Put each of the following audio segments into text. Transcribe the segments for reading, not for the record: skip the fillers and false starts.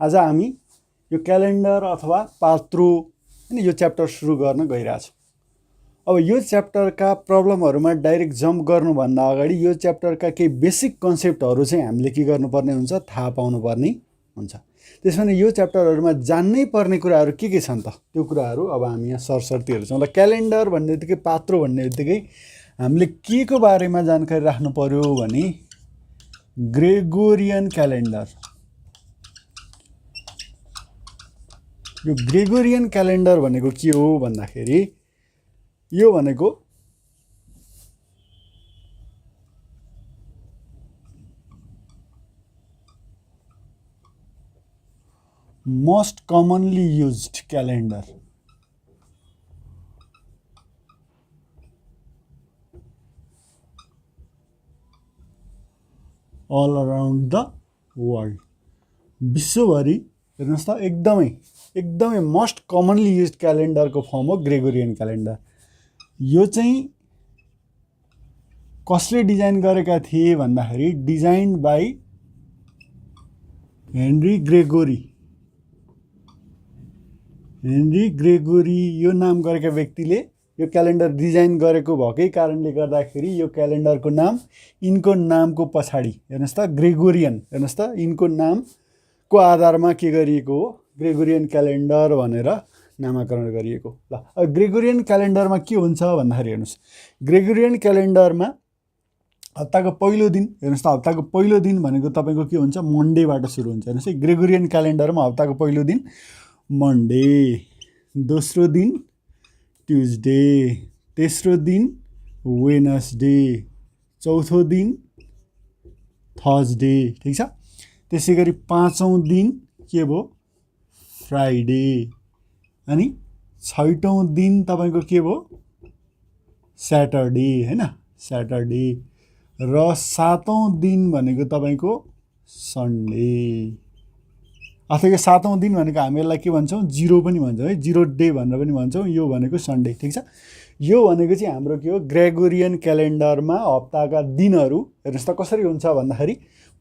आज हामी यो क्यालेन्डर अथवा पात्रो हैन यो च्याप्टर सुरु गर्न गइरहेछौँ। अब यो च्याप्टरका प्रब्लमहरुमा डाइरेक्ट जम्प गर्नुभन्दा अगाडि यो च्याप्टरका केही बेसिक कन्सेप्टहरु चाहिँ हामीले के गर्नुपर्ने हुन्छ थाहा पाउनुपर्ने हुन्छ। त्यसैले यो च्याप्टरहरुमा जान्नै पर्ने कुराहरु के छन् त त्यो कुराहरु अब हामी यहाँ सरसर्ती हेर्छौँ। ल क्यालेन्डर भन्नेबित्तिकै पात्रो भन्नेबित्तिकै हामीले के को बारेमा जानकारी राख्नु पर्यो भने ग्रेगोरियन क्यालेन्डर। यो ग्रेगोरियन क्यालेन्डर भनेको के हो भन्दाखेरि यो भनेको most commonly used calendar all around the world। विश्वभरि हेर्नुस् त एकदमै मोस्ट कमनली युज्ड क्यालेन्डरको फर्म हो ग्रेगोरियन क्यालेन्डर। यो चाहिँ कसले डिजाइन गरेका थिए भन्दाखेरि डिजाइन्ड बाई हेनरी ग्रेगोरी यो नाम गरेका व्यक्तिले यो क्यालेन्डर डिजाइन गरेको भएकै कारणले गर्दाखेरि यो क्यालेन्डरको नाम यिनको नामको पछाडि हेर्नुस् त ग्रेगोरियन हेर्नुस् त यिनको नामको आधारमा के गरिएको हो ग्रेगोरियन क्यालेन्डर भनेर नामाकरण गरिएको। ल अब ग्रेगोरियन क्यालेन्डरमा के हुन्छ भन्दाखेरि हेर्नुस् ग्रेगोरियन क्यालेन्डरमा हप्ताको पहिलो दिन हेर्नुस् त हप्ताको पहिलो दिन भनेको तपाईको के हुन्छ मन्डेबाट सुरु हुन्छ। हेर्नुस् है ग्रेगोरियन क्यालेन्डरमा हप्ताको पहिलो दिन मन्डे, दोस्रो दिन ट्युजडे, तेस्रो दिन वेडनेसडे, चौथो दिन थर्सडे, ठीक छ। त्यसैगरी पाँचौं दिन के भयो फ्राइडे, अनि छैटौं दिन तपाईको के भयो स्याटरडे हैन स्याटरडे, र सातौं दिन भनेको तपाईको सन्डे। अथवा यो सातौं दिन भनेको हामी यसलाई के भन्छौँ जिरो पनि भन्छौँ है जिरो डे भनेर पनि भन्छौँ। यो भनेको सन्डे, ठीक छ। यो भनेको चाहिँ हाम्रो के हो ग्रेगोरियन क्यालेन्डरमा हप्ताका दिनहरू हेर्नुस् त कसरी हुन्छ भन्दाखेरि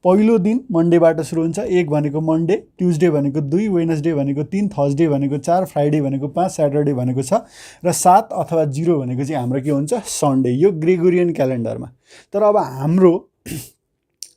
पहिलो दिन मन्डेबाट सुरु हुन्छ, एक भनेको मन्डे, ट्युजडे भनेको 2, वेडनेसडे भनेको 3, थर्सडे भनेको 4, फ्राइडे भनेको 5, स्याटरडे भनेको 6 र 7 अथवा 0 भनेको चाहिँ हाम्रो के हुन्छ सन्डे। यो ग्रेगोरियन क्यालेन्डरमा। तर अब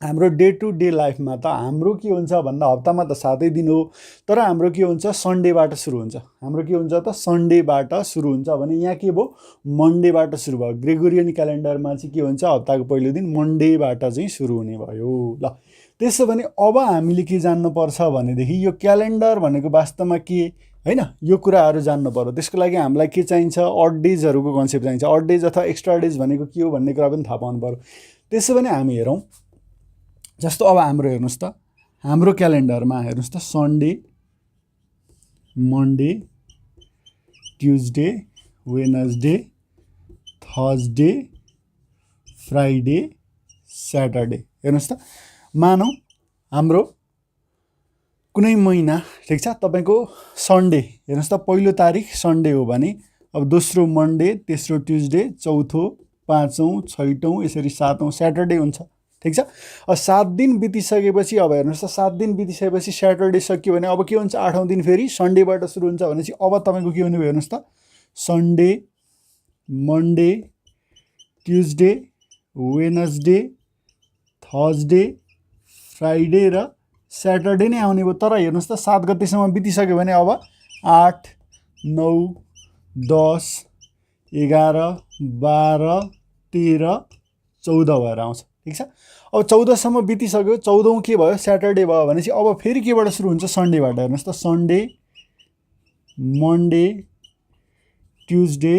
हाम्रो डे टु डे लाइफमा त हाम्रो के हुन्छ भन्दा हप्तामा त 7 दिन हो, तर हाम्रो के हुन्छ सन्डेबाट सुरु हुन्छ। हाम्रो के हुन्छ त सन्डेबाट सुरु हुन्छ भने यहाँ के भयो मन्डेबाट सुरु भयो। ग्रेगोरियन क्यालेन्डरमा चाहिँ के हुन्छ हप्ताको पहिलो दिन मन्डेबाट चाहिँ सुरु हुने भयो। ल त्यसो भने अब हामीले के जान्नु पर्छ भनेदेखि यो क्यालेन्डर भनेको वास्तवमा के हैन यो कुराहरु जान्नु पर्यो। त्यसको लागि हामीलाई के चाहिन्छ अड डेजहरुको कन्सेप्ट चाहिन्छ। अड डेज अथवा एक्स्ट्रा डेज भनेको के हो भन्ने कुरा पनि थाहा पाउनु पर्यो। त्यसो भने हामी हेरौँ जस्तो अब हाम्रो हेर्नुस् त हाम्रो क्यालेन्डरमा हेर्नुस् त Sunday, Monday, Tuesday, Wednesday, Thursday, Friday, Saturday. हेर्नुस् त मानौ हाम्रो कुनै महिना ठीक छ तपाईको सन्डे हेर्नुस् त पहिलो तारिख सन्डे हो भने अब दोस्रो मन्डे, तेस्रो ट्युजडे, चौथो, पाँचौं, छैटौं यसरी सातौं स्याटरडे हुन्छ, ठीक छ। अब 7 दिन बितिसकेपछि अब हेर्नुस् त 7 दिन बितिसकेपछि स्याटरडे सक्यो भने अब के हुन्छ 8औं दिन फेरि सन्डेबाट सुरु हुन्छ भनेपछि अब तपाईको के हुने भयो हेर्नुस् त Sunday, Monday, Tuesday, Wednesday, Thursday, Friday र स्याटरडे नै आउने भयो। तर हेर्नुस् त 7 गतेसम्म बितिसक्यो भने अब 8, 9, 10, 11, 12, 13, 14 भएर आउँछ, ठीक छ। अब 14 सम्म बितिसक्यो, 14औं के भयो स्याटरडे भयो भनेपछि अब फेरि केबाट सुरु हुन्छ सन्डेबाट। हेर्नुस् त Sunday, Monday, Tuesday,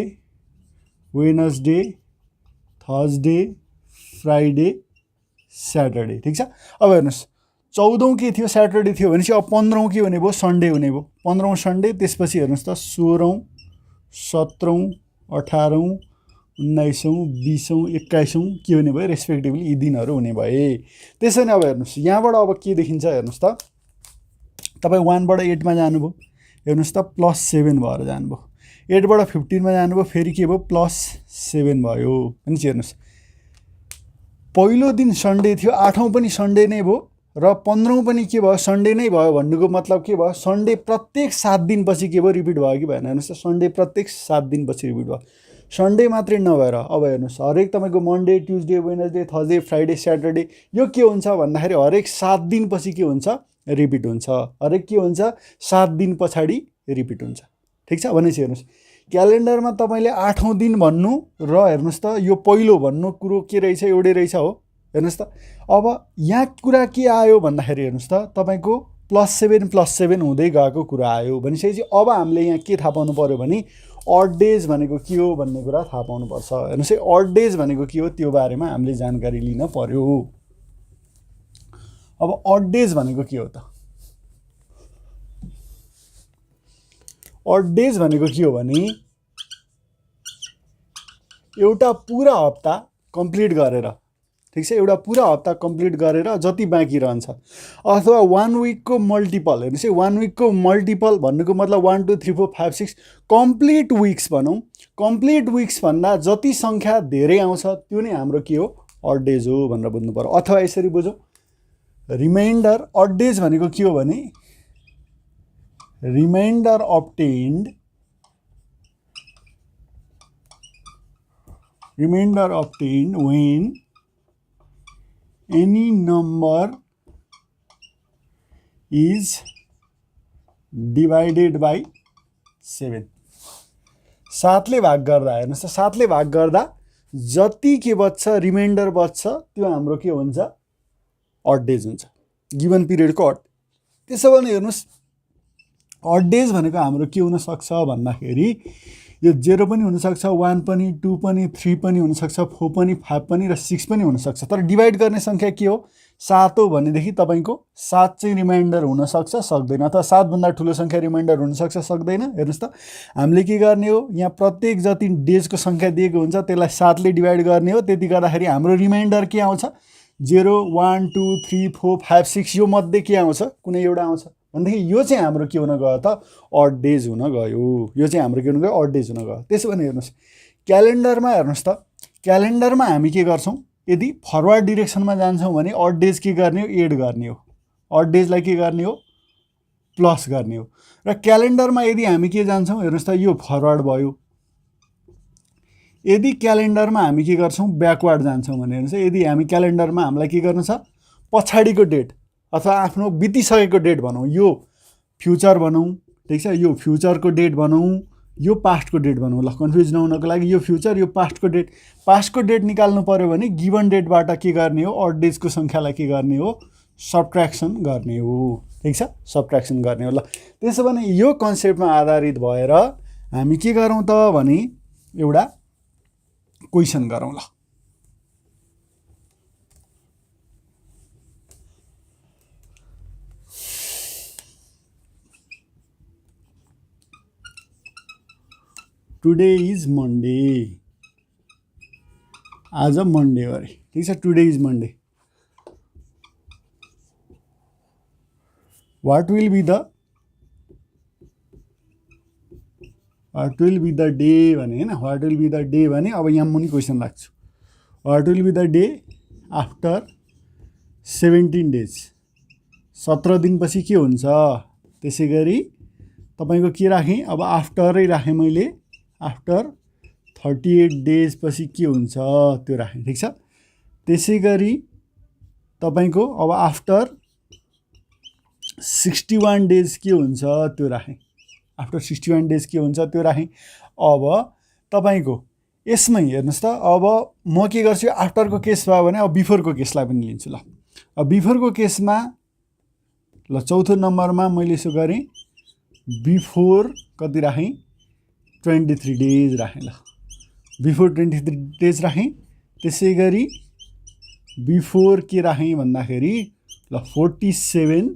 Wednesday, Thursday, Friday, Saturday, ठीक छ। अब हेर्नुस् 14औं के थियो स्याटरडे थियो भनेपछि अब 15औं के हुने भयो सन्डे हुने भयो। 15औं सन्डे, त्यसपछि हेर्नुस् त 16औं, 17औं, 18औं, 19औं, 20औं, 21औं के हुने भयो रेस्पेक्टिभली यी दिनहरू हुने भए। त्यसैले अब हेर्नुस् यहाँबाट अब के देखिन्छ हेर्नुस् त तपाई 1 बाट 8 मा जानुभयो हेर्नुस् त +7 भएर जानुभयो। 8 बाट 15 मा जानुभयो फेरि के भयो +7 भयो। अनि हेर्नुस् पहिलो दिन सन्डे थियो, 8औं पनि सन्डे नै भयो र 15औं पनि के भयो सन्डे नै भयो भन्नुको मतलब के भयो सन्डे प्रत्येक 7 दिनपछि के भयो रिपिट भयो कि भएन हेर्नुहोस् त सन्डे प्रत्येक 7 दिनपछि रिपिट भयो सन्डे मात्रै नभएर अब हेर्नुहोस् हरेक तपाईँको Monday Tuesday Wednesday Thursday Friday Saturday यो के हुन्छ भन्दाखेरि हरेक 7 दिनपछि के हुन्छ रिपिट हुन्छ हरेक के हुन्छ 7 दिन पछाडि रिपिट हुन्छ ठिक छ भनेपछि हेर्नुहोस् क्यालेन्डरमा तपाईँले 8औं दिन भन्नु र हेर्नुहोस् त यो पहिलो भन्नु कुरो के रहेछ एउटै रहेछ हो हेर्नुहोस् त अब यहाँ कुरा के आयो भन्दाखेरि हेर्नुहोस् त तपाईँको +7 हुँदै गएको कुरा आयो भनिसकेपछि अब हामीले यहाँ के थाहा पाउनु पर्यो भने अड डेज भनेको के हो भन्ने कुरा थाहा पाउनुपर्छ हेर्नुहोस् है अड डेज भनेको के हो त्यो बारेमा हामीले जानकारी लिन पर्यो अब अड डेज भनेको के हो त अड डेज भनेको के हो भने एउटा पुरा हप्ता कम्प्लिट गरेर ठिक छ एउटा पुरा हप्ता कम्प्लिट गरेर जति बाँकी रहन्छ अथवा 1 विकको मल्टिपल हेर्नुहोस् है 1 विकको मल्टिपल भन्नुको मतलब 1 2 3 4 5 6 कम्प्लिट विक्स भनौँ कम्प्लिट विक्स भन्दा जति सङ्ख्या धेरै आउँछ त्यो नै हाम्रो के हो अड डेज हो भनेर बुझ्नु पर्यो अथवा यसरी बुझौँ रिमाइन्डर अड डेज भनेको के हो भने reminder obtained when any number is divided by 7 7ले भाग गर्दा हेर्नुहोस् त 7ले भाग गर्दा जति के बच्छ रिमाइन्डर बच्छ त्यो हाम्रो के हुन्छ अड डेज हुन्छ गिभन पिरियडको अड त्यसो भने हेर्नुहोस् अड डेज भनेको हाम्रो के हुन सक्छ भन्दाखेरि यो 0 पनि हुन सक्छ 1 पनि 2 पनि 3 पनि हुन सक्छ 4 पनि 5 पनि र 6 पनि हुन सक्छ तर डिवाइड गर्ने संख्या के हो 7 हो भनेदेखि तपाईको 7 चाहिँ रिमाइन्डर हुन सक्छ सक्दैन अथवा 7 भन्दा ठूलो संख्या रिमाइन्डर हुन सक्छ सक्दैन हेर्नुस् त हामीले के गर्ने हो यहाँ प्रत्येक जति डेजको संख्या दिएको हुन्छ त्यसलाई 7 ले डिवाइड गर्ने हो त्यति गर्दाखेरि हाम्रो रिमाइन्डर के आउँछ 0 1 2 3 4 5 6 यो मध्ये के आउँछ कुनै एउटा आउँछ भनेदेखि यो चाहिँ हाम्रो के हुन गयो त अड डेज हुन गयो यो चाहिँ हाम्रो के हुन गयो अड डेज हुन गयो त्यसो भने हेर्नुस् क्यालेन्डरमा हेर्नुस् त क्यालेन्डरमा हामी के गर्छौं यदि फरवर्ड डाइरेक्सनमा जान्छौं भने अड डेज के गर्ने हो एड गर्ने हो अड डेजलाई के गर्ने हो प्लस गर्ने हो र क्यालेन्डरमा यदि हामी के जान्छौं हेर्नुस् त यो फरवर्ड भयो यदि क्यालेन्डरमा हामी के गर्छौं ब्याकवर्ड जान्छौं भने हेर्नुस् यदि हामी क्यालेन्डरमा हामीलाई के गर्नु छ पछाडीको डेट अथवा आफ्नो बितिसकेको डेट भनौं यो फ्युचर भनौं ठीक छ यो फ्युचरको डेट भनौं यो पास्टको डेट भनौं ल कन्फ्युज नहुनको लागि यो फ्युचर यो पास्टको डेट निकाल्नु पर्यो भने गिवन डेटबाट के गर्ने हो अड डेजको संख्यालाई के गर्ने हो सबट्र्याक्सन गर्ने हो ठीक छ सबट्र्याक्सन गर्ने हो ल त्यसो भने यो कन्सेप्टमा आधारित भएर हामी के गरौँ त भने एउटा क्वेशन गरौँ ल टुडे इज मंडे आज मंडे अरे ठीक छ today is Monday what will be the day भने हैन what will be the day भने अब यहाँ मुनि क्वेशन लाग्छु what will be the day after 17 days 17 दिनपछि के हुन्छ त्यसैगरी तपाईको के राखे अब आफ्टरै राखे मैले आफ्टर 38 डेज पछि के हुन्छ त्यो राखे ठीक छ त्यसैगरी तपाईको अब आफ्टर 61 डेज के हुन्छ त्यो राखे आफ्टर 61 डेज के हुन्छ त्यो राखे अब तपाईको यसमै हेर्नुस् त अब म के गर्छु आफ्टरको केस भयो भने अब बिफोरको केसलाई पनि लिन्छु ल अब बिफोरको केसमा ल चौथो नम्बरमा मैले यसो गरे बिफोर कति राखे 23 डेज राखे ल बिफोर 23 डेज राखे त्यसैगरी बिफोर के राखे भन्दाखेरि ल 47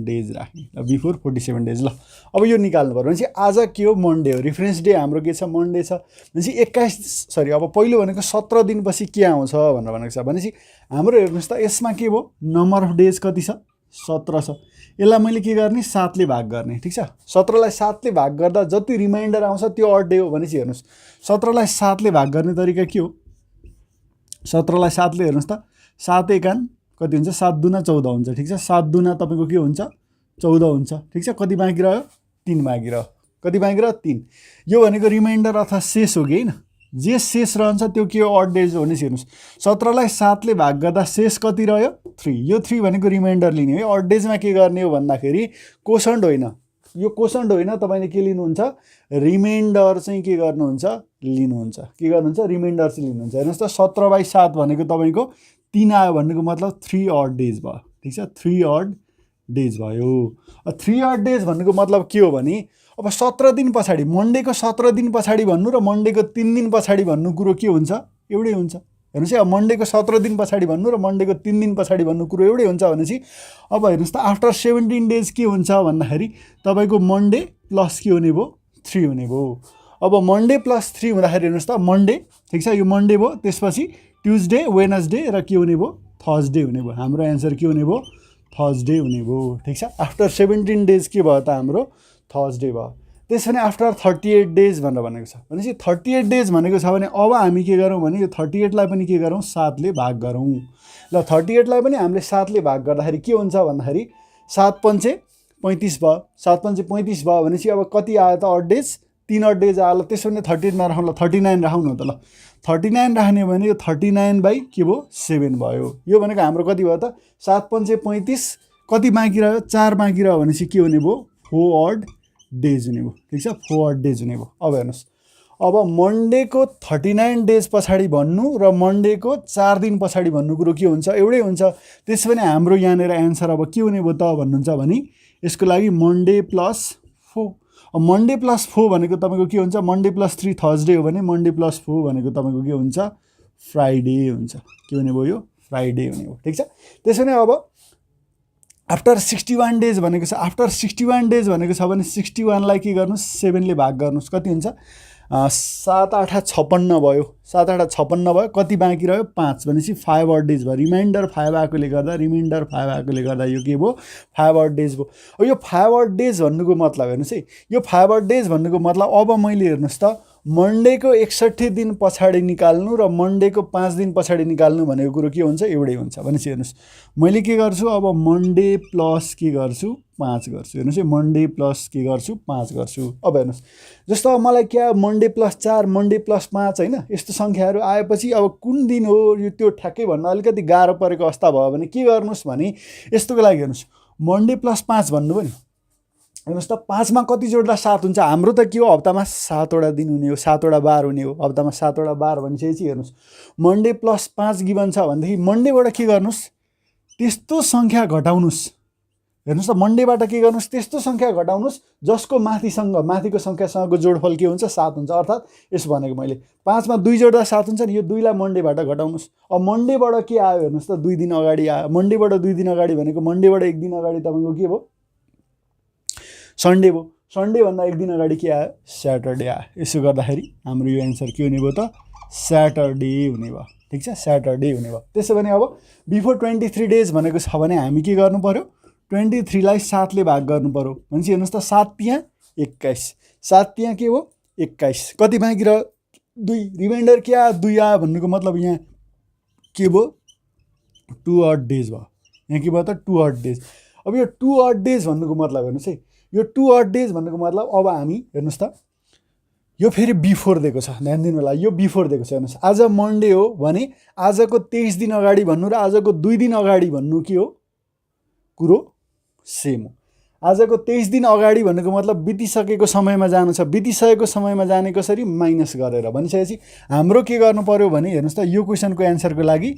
डेज राखे ल बिफोर 47 डेज ल अब यो निकाल्नु पर्यो भने आज के हो मन्डे हो रेफरेन्स डे हाम्रो के छ मन्डे छ भनेपछि 21 अब पहिलो भनेको 17 दिनपछि के आउँछ भनेर भनेको छ भनेपछि हाम्रो हेर्नुस् त यसमा के भयो नम्बर अफ डेज कति छ 17 छ यसलाई मैले के गर्ने 7 ले भाग गर्ने ठीक छ 17 लाई 7 ले भाग गर्दा जति रिमाइन्डर आउँछ त्यो अड डे हो भनेपछि हेर्नुस् 17 लाई 7 ले भाग गर्ने तरिका के हो 17 लाई 7 ले हेर्नुस् त 7 एकान कति हुन्छ 7 दुना 14 हुन्छ ठिक छ 7 दुना तपाईको के हुन्छ 14 हुन्छ ठिक छ कति बाँकी रह्यो 3 बाँकी रह्यो कति बाँकी रह्यो 3 यो भनेको रिमाइन्डर अथवा शेष हो कि हैन जे शेष रहन्छ त्यो के हो अड डेज हो भने हेर्नुस् 17 लाई 7 ले भाग गर्दा शेष कति रह्यो 3 यो 3 भनेको रिमाइन्डर लिने है अड डेजमा के गर्ने हो भन्दाखेरि कोशन्ट होइन यो कोशन्ट होइन तपाईले के लिनुहुन्छ रिमाइन्डर चाहिँ के गर्नुहुन्छ लिनुहुन्छ के गर्नुहुन्छ रिमाइन्डर चाहिँ लिनुहुन्छ हेर्नुस् त 17/7 भनेको तपाईको 3 आयो भनेको मतलब 3 अड डेज भयो ठीक छ 3 अड डेज भयो 3 अड डेज भनेको मतलब के हो भने अब 17 दिन पछाडी मन्डेको 17 दिन पछाडी भन्नु र मन्डेको 3 दिन पछाडी भन्नु कुरो के हुन्छ एउटै हुन्छ हेर्नुस् है अब मन्डेको 17 दिन पछाडी भन्नु र मन्डेको 3 दिन पछाडी भन्नु कुरो एउटै हुन्छ भनेपछि अब हेर्नुस् त आफ्टर 17 डेज के हुन्छ भन्दाखेरि तपाईको मन्डे प्लस के हुने भयो 3 हुने भयो अब मन्डे प्लस 3 हुँदाखेरि हेर्नुस् त मन्डे ठीक छ यो मन्डे भयो त्यसपछि ट्युजडे वेडनेसडे र के हुने भयो थर्सडे हुने भयो हाम्रो आन्सर के हुने भयो थर्सडे हुने भयो ठीक छ आफ्टर 17 डेज के भयो त हाम्रो थर्सडे भयो त्यसैले आफ्टर 38 डेज भनेर भनेको छ भनेपछि 38 डेज भनेको छ भने अब हामी के गरौँ भने यो 38 लाई पनि के गरौँ 7 ले भाग गरौँ ल 38 लाई पनि हामीले 7 ले भाग गर्दाखेरि के हुन्छ भन्दाखेरि 7 पंचे 35 भयो 7 पंचे 35 भयो भनेपछि अब कति आयो त अड डेज 3 अड डेज आयो ल त्यसो भने 38 नराखौँ ल 39 राखौँ न त ल 39 राख्ने भने यो 39 बाइ के भयो 7 भयो यो भनेको हाम्रो कति भयो त 7 पंचे 35 कति बाँकी रह्यो 4 बाँकी रह्यो भनेपछि के हुने भयो 4 अड डेज हुने भयो ठीक छ 4 अड डेज हुने भयो अब हेर्नुस् अब मन्डेको 39 डेज पछाडी भन्नु र मन्डेको 4 दिन पछाडी भन्नु कुरो के हुन्छ एउटै हुन्छ त्यसो भने हाम्रो यहाँनेर आन्सर अब के हुने भयो त भन्नुहुन्छ भने यसको लागि मन्डे प्लस 4 अब मन्डे प्लस 4 भनेको तपाईको के हुन्छ मन्डे प्लस 3 थर्सडे हो भने मन्डे प्लस 4 भनेको तपाईको के हुन्छ फ्राइडे हुन्छ के हुने भयो यो फ्राइडे हुने भयो ठीक छ त्यसैले अब आफ्टर 61 डेज भनेको छ आफ्टर 61 डेज भनेको छ भने 61 लाई के गर्नुस् 7 ले भाग गर्नुस् कति हुन्छ 7 8 56 भयो 7 8 56 भयो कति बाँकी रह्यो 5 भनेपछि 5 अड डेज भयो रिमाइन्डर 5 आएकोले गर्दा रिमाइन्डर 5 आएकोले गर्दा यो के भयो 5 अड डेज भयो अब यो 5 अड डेज भन्नुको मतलब हेर्नुस् है यो 5 अड डेज भन्नुको मतलब अब मैले हेर्नुस् त मन्डेको 61 दिन पछाडी निकाल्नु र मन्डेको 5 दिन पछाडी निकाल्नु भनेको कुरो के हुन्छ एउटै हुन्छ भनेपछि हेर्नुस् मैले के गर्छु अब मन्डे प्लस के गर्छु 5 गर्छु हेर्नुस् है मन्डे प्लस के गर्छु 5 गर्छु अब हेर्नुस् जस्तो अब मलाई के मन्डे प्लस 4 मन्डे प्लस 5 हैन यस्तो संख्याहरू आएपछि अब कुन दिन हो यो त्यो ठ्याक्कै भन्न अलिकति गाह्रो परेको अवस्था भयो भने के गर्नुस् भने यस्तोको लागि हेर्नुस् मन्डे प्लस 5 भन्नु पनि हेर्नुस् त 5 मा कति जोड्दा 7 हुन्छ हाम्रो त के हो हप्तामा 7 वटा दिन हुने हो 7 वटा बार हुने हो हप्तामा 7 वटा बार भनेपछि हेर्नुस् मन्डे प्लस 5 गिभन छ भनेदेखि मन्डेबाट के गर्नुस् त्यस्तो संख्या घटाउनुस् हेर्नुस् त मन्डेबाट के गर्नुस् त्यस्तो संख्या घटाउनुस् जसको माथिको संख्यासँगको जोडफल के हुन्छ 7 हुन्छ अर्थात् यसो भनेको मैले 5 मा 2 जोड्दा 7 हुन्छ नि यो 2 लाई मन्डेबाट घटाउनुस् अब मन्डेबाट के आयो हेर्नुस् त 2 दिन अगाडि आयो मन्डेबाट 2 दिन अगाडि भनेको मन्डेबाट 1 दिन अगाडि तपाईको के भयो सन्डे भयो सन्डे भन्दा 1 दिन अगाडि के आयो स्याटरडे आयो यसो गर्दाखेरि हाम्रो यो आन्सर के हुने भयो त स्याटरडे हुने भयो ठीक छ स्याटरडे हुने भयो त्यसो भने अब बिफोर 23 डेज भनेको छ भने हामी के गर्नु पर्यो 23 लाई 7 ले भाग गर्नु पर्यो भनेपछि हेर्नुस् त 7 तिया 21 7 तिया के हो 21 कति बाँकी र 2 रिमाइन्डर के आयो 2 आयो भन्नुको मतलब यहाँ के भयो 2 अड डेज भयो यहाँ के भयो त 2 अड डेज अब यो 2 अड डेज भन्नुको मतलब हेर्नुस् है यो 2 अड डेज भन्नुको मतलब अब हामी हेर्नुस् त यो फेरि बिफोर दिएको छ ध्यान दिनु होला यो बिफोर दिएको छ हेर्नुस् आज मन्डे हो भने आजको 23 दिन अगाडि भन्नु र आजको 2 दिन अगाडि भन्नु के हो कुरो सेम हो आजको 23 दिन अगाडि भनेको मतलब बितिसकेको समयमा जानु छ बितिसकेको समयमा जाने कसरी माइनस गरेर भनिसकेपछि हाम्रो के गर्नु पर्यो भने हेर्नुस् त यो क्वेशनको आन्सरको लागि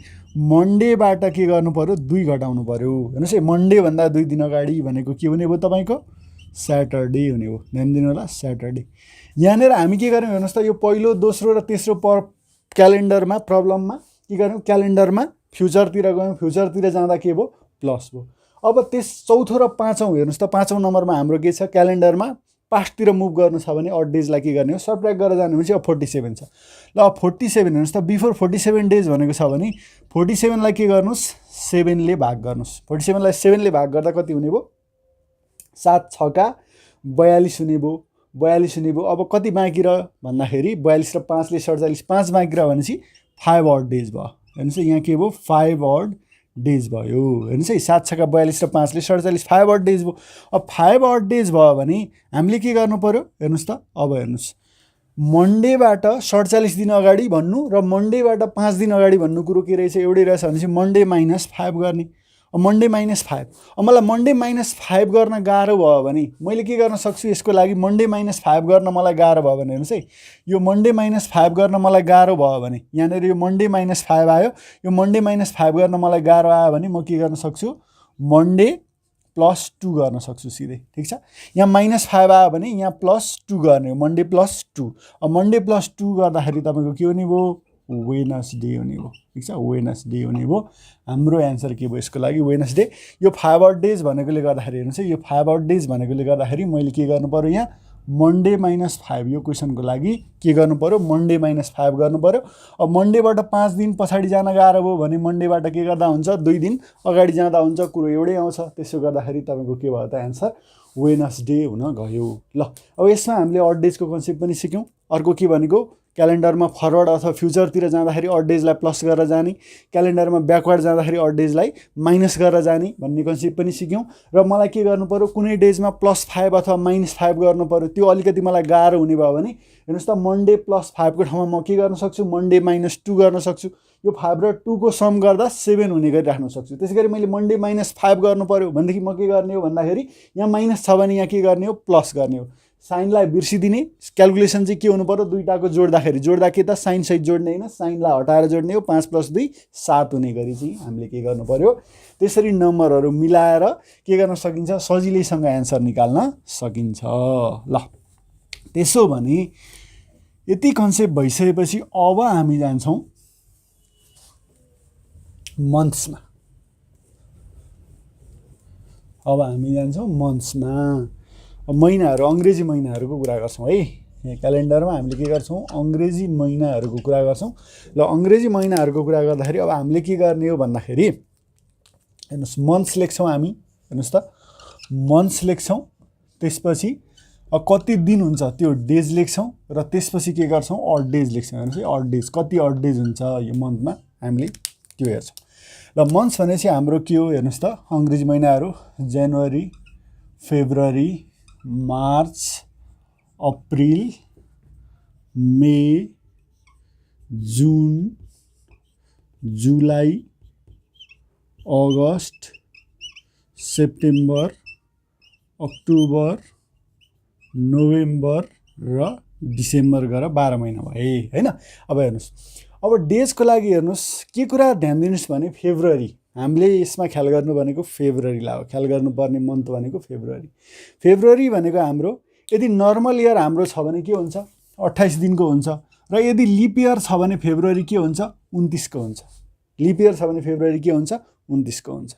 मन्डेबाट के गर्नु पर्यो 2 घटाउनु पर्यो हेर्नुस् है मन्डे भन्दा 2 दिन अगाडि भनेको के हुने भयो तपाईको स्याटरडे हुने हो ध्यान दिनु होला स्याटरडे यहाँनेर हामी के गर्यौं हेर्नुस् त यो पहिलो दोस्रो र तेस्रो क्यालेन्डरमा प्रब्लममा के गर्यौं क्यालेन्डरमा फ्युचरतिर गयौं फ्युचरतिर जाँदा के भयो प्लस भयो अब त्यस चौथो र पाँचौं हेर्नुस् त पाँचौं नम्बरमा हाम्रो के छ क्यालेन्डरमा पास्टतिर मुभ गर्नु छ भने अड डेजलाई के गर्ने हो सबट्र्याक्ट गरेर जानु भने अब 47 छ ल 47 हेर्नुस् त बिफोर 47 डेज भनेको छ भने 47 लाई के गर्नुस् 7 ले भाग गर्नुस् 47 लाई 7 ले भाग गर्दा कति हुने भयो 7 6 का 42 हुने भयो 42 हुने भयो अब कति बाँकी रह्यो भन्दाखेरि 42 र 5 ले 47 5 बाँकी रह्यो भनेपछि 5 अड डेज भयो हेर्नुस् यहाँ के भयो 5 अड डेज भयो। हेर्नुहोस् है 7 छक्का 42 र 5 ले 47 5 odd डेज भयो। अब 5 odd डेज भयो भने हामीले के गर्नु पर्यो हेर्नुहोस् त। अब हेर्नुहोस् मन्डेबाट 47 दिन अगाडि भन्नु र मन्डेबाट 5 दिन अगाडि भन्नु कुरो के रहेछ एउटै रहेछ भनेपछि मन्डे -5 गर्ने। अब मन्डे -5 अब मलाई मन्डे -5 गर्न गाह्रो भयो भने मैले के गर्न सक्छु यसको लागि मन्डे -5 गर्न मलाई गाह्रो भयो भने हेर्नुहोस् है यो मन्डे -5 गर्न मलाई गाह्रो भयो भने यहाँनिर यो मन्डे -5 आयो यो मन्डे -5 गर्न मलाई गाह्रो आयो भने म के गर्न सक्छु मन्डे +2 गर्न सक्छु सिधै। ठिक छ यहाँ -5 आयो भने यहाँ +2 गर्ने हो मन्डे +2। अब मन्डे +2 गर्दाखेरि तपाईँको के हुने भयो वेडनेसडे हुने भयो। ठिक छ वेडनेसडे हुने भयो। हाम्रो एन्सर के भयो यसको लागि वेडनेसडे। यो 5 odd डेज भनेकोले गर्दाखेरि हेर्नुहोस् है यो 5 odd डेज भनेकोले गर्दाखेरि मैले के गर्नु पर्यो यहाँ मन्डे -5 यो क्वेसनको लागि के गर्नु पर्यो मन्डे -5 गर्नु पर्यो। अब मन्डेबाट 5 दिन पछाडि जान गाह्रो भयो भने मन्डेबाट के गर्दा हुन्छ 2 दिन अगाडि जाँदा हुन्छ कुरो एउटै आउँछ। त्यसो गर्दाखेरि तपाईँको के भयो त एन्सर वेडनेसडे हुन गयो। ल अब यसमा हामीले अड डेजको कन्सेप्ट पनि सिक्यौँ। अर्को के भनेको क्यालेन्डरमा फरवर्ड अथवा फ्युचरतिर जाँदाखेरि अड डेजलाई प्लस गरेर जाने क्यालेन्डरमा ब्याकवर्ड जाँदाखेरि अड डेजलाई माइनस गरेर जाने भन्ने कन्सेप्ट पनि सिक्यौँ। र मलाई के गर्नु पर्यो कुनै डेजमा +5 अथवा -5 गर्नु पर्यो त्यो अलिकति मलाई गाह्रो हुने भयो भने हेर्नुहोस् त मन्डे +5 को ठाउँमा म के गर्न सक्छु मन्डे -2 गर्न सक्छु। यो 5 र 2 को सम गर्दा 7 हुने गरी राख्न सक्छु। त्यसै गरी मैले मन्डे -5 गर्नु पर्यो भनेदेखि म के गर्ने हो भन्दाखेरि यहाँ माइनस छ भने यहाँ के गर्ने हो प्लस गर्ने हो। साइनलाई बिर्सिदिने क्यालकुलेसन चाहिँ के हुनु पर्यो दुईटाको जोड्दाखेरि जोड्दा के त साइन सहित जोड्ने होइन साइनलाई हटाएर जोड्ने हो 5 + 2 7 हुने गरी चाहिँ हामीले के गर्नु पर्यो त्यसरी नम्बरहरू मिलाएर के गर्न सकिन्छ सजिलैसँग एन्सर निकाल्न सकिन्छ। ल त्यसो भने यति कन्सेप्ट भइसकेपछि अब हामी जान्छौँ मन्थ्समा। अब हामी जान्छौँ मन्थ्समा महिनाहरू अङ्ग्रेजी महिनाहरूको कुरा गर्छौँ है। यहाँ क्यालेन्डरमा हामीले के गर्छौँ अङ्ग्रेजी महिनाहरूको कुरा गर्छौँ। ल अङ्ग्रेजी महिनाहरूको कुरा गर्दाखेरि अब हामीले के गर्ने हो भन्दाखेरि हेर्नुहोस् मन्थ्स लेख्छौँ हामी हेर्नुहोस् त मन्थ्स लेख्छौँ त्यसपछि कति दिन हुन्छ त्यो डेज लेख्छौँ र त्यसपछि के गर्छौँ अड डेज लेख्छौँ। हेर्नुहोस् है अड डेज कति अड डेज हुन्छ यो मन्थमा हामीले त्यो हेर्छौँ। ल मन्थ्स भनेपछि हाम्रो के हो हेर्नुहोस् त अङ्ग्रेजी महिनाहरू जनवरी फेब्रुअरी मार्च अप्रिल मे जुन जुलाई अगस्त सेप्टेम्बर अक्टोबर नोभेम्बर र डिसेम्बर गरेर 12 महिना भए हैन। अब हेर्नुहोस् अब डेजको लागि हेर्नुहोस् के कुरा ध्यान दिनुहोस् भने फेब्रुअरी हामीले यसमा ख्याल गर्नु भनेको फेब्रुअरीलाई हो। ख्याल गर्नुपर्ने मन्थ भनेको फेब्रुअरी। फेब्रुअरी भनेको हाम्रो यदि नर्मल इयर हाम्रो छ भने के हुन्छ 28 दिनको हुन्छ र यदि लिप इयर छ भने फेब्रुअरी के हुन्छ 29 को हुन्छ। लिप इयर छ भने फेब्रुअरी के हुन्छ 29 को हुन्छ।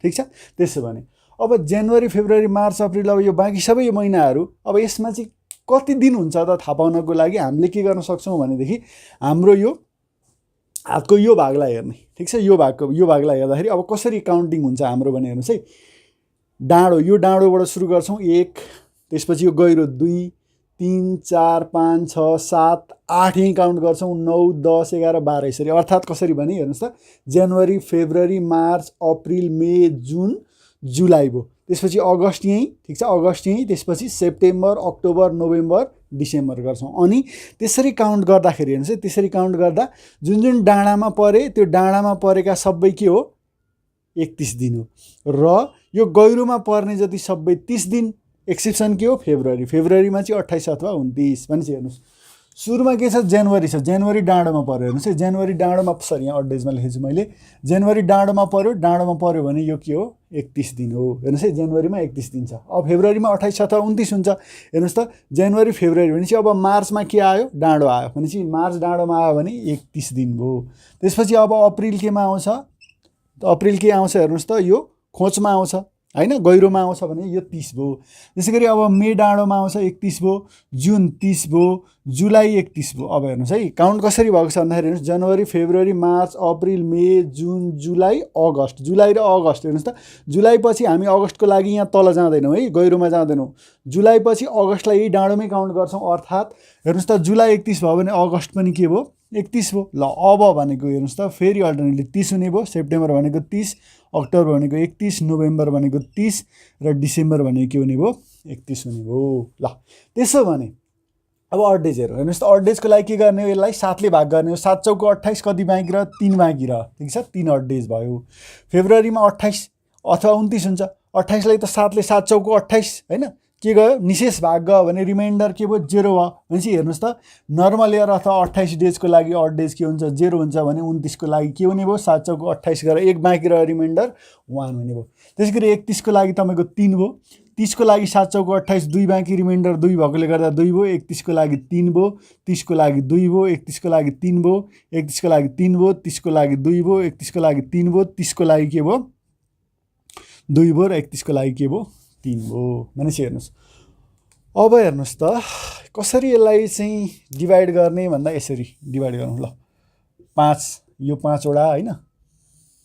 ठिक छ त्यसो भने अब जनवरी फेब्रुअरी मार्च अप्रिल अब यो बाँकी सबै महिनाहरू अब यसमा चाहिँ कति दिन हुन्छ त थाहा पाउनको लागि हामीले के गर्न सक्छौँ भनेदेखि हाम्रो यो हातको यो भागलाई हेर्ने। ठिक छ यो भागलाई हेर्दाखेरि अब कसरी काउन्टिङ हुन्छ हाम्रो भने हेर्नुहोस् है डाँडो यो डाँडोबाट सुरु गर्छौँ 1 त्यसपछि यो गहिरो 2 3 4 5 6 7 8 यहीँ काउन्ट गर्छौँ 9 10 11 12 यसरी अर्थात् कसरी भने हेर्नुहोस् त जनवरी फेब्रुअरी मार्च अप्रिल मे जुन जुलाई भयो त्यसपछि अगस्त यहीँ ठिक छ अगस्त यहीँ त्यसपछि सेप्टेम्बर अक्टोबर नोभेम्बर डिसेम्बर गर्छौँ। अनि त्यसरी काउन्ट गर्दाखेरि हेर्नुहोस् है त्यसरी काउन्ट गर्दा जुन जुन डाँडामा परे त्यो डाँडामा परेका सबै के हो 31 दिन हो र यो गहिरोमा पर्ने जति सबै 30 दिन एक्सेप्सन के हो फेब्रुअरी। फेब्रुअरीमा चाहिँ 28 अथवा 29 भनेपछि हेर्नुहोस् सुरुमा के छ जनवरी छ जनवरी डाँडोमा पर्यो हेर्नुहोस् है जनवरी डाँडोमा सरी यहाँ अड डेजमा लेखेछु मैले जनवरी डाँडोमा पर्यो भने यो के हो 31 दिन हो। हेर्नुहोस् है जनवरीमा 31 दिन छ। अब फेब्रुअरीमा 28 अथवा 29 हुन्छ। हेर्नुहोस् त जनवरी फेब्रुअरी भनेपछि अब मार्चमा के आयो डाँडो आयो भनेपछि मार्च डाँडोमा आयो भने 31 दिन भयो। त्यसपछि अब अप्रिल केमा आउँछ अप्रिल के आउँछ हेर्नुहोस् त यो खोचमा आउँछ हैन गहिरोमा आउँछ भने यो 30 भयो। त्यसै गरी अब मे डाँडोमा आउँछ 31 भयो जुन 30 भयो जुलाई 31 भयो। अब हेर्नुहोस् है काउन्ट कसरी भएको छ भन्दाखेरि हेर्नुहोस् जनवरी फेब्रुअरी मार्च अप्रिल मे जुन जुलाई अगस्त जुलाई र अगस्त हेर्नुहोस् त जुलाई पछि हामी अगस्तको लागि यहाँ तल जाँदैनौँ है गहिरोमा जाँदैनौँ जुलाई पछि अगस्तलाई यही डाँडोमै काउन्ट गर्छौँ अर्थात् हेर्नुहोस् त जुलाई 31 भयो भने अगस्त पनि के भयो 31 भयो। ल अब भनेको हेर्नुहोस् त फेरि अल्टरनेटली 30 हुने भयो। सेप्टेम्बर भनेको 30, अक्टोबर भनेको 31, नोभेम्बर भनेको 30 र डिसेम्बर भनेको के हुने भयो 31 हुने भयो। ल त्यसो भने अब अड डेज हेरौँ। हेर्नुहोस् त अड डेजको लागि के गर्ने हो, यसलाई 7 ले भाग गर्ने हो। 7 चौको 28 कति बाँकी रह्यो 3 बाँकी रह्यो, ठिक छ 3 अड डेज भयो। फेब्रुअरीमा 28 अथवा 29 हुन्छ। 28 लाई त 7 ले 7 चौको 28 हैन, के गयो निशेष भाग गयो भने रिमाइन्डर के भयो 0 भयो। भनेपछि हेर्नुहोस् त नर्मल इयर अथवा 28 डेजको लागि अड डेज के हुन्छ 0 हुन्छ भने 29 को लागि के हुने भयो 7 चौको 28 गरेर 1 बाँकी रह्यो रिमाइन्डर 1 हुने भयो। त्यसैगरी 31 को लागि तपाईको 3 भयो। 30 को लागि 7 चौको 28 2 बाँकी रिमाइन्डर 2 भएकोले गर्दा 2 भयो। 31 को लागि 3 भयो। 30 को लागि 2 भयो। 31 को लागि 3 भयो। 31 को लागि 3 भयो। 30 को लागि 2 भयो। 31 को लागि 3 भयो। 30 को लागि के भयो 2 भयो र 31 को लागि के भयो 3 भयो। भनेपछि हेर्नुहोस् अब हेर्नुहोस् त कसरी यसलाई चाहिँ डिभाइड गर्ने भन्दा यसरी डिभाइड गरौँ। ल 5 यो 5 वटा हैन,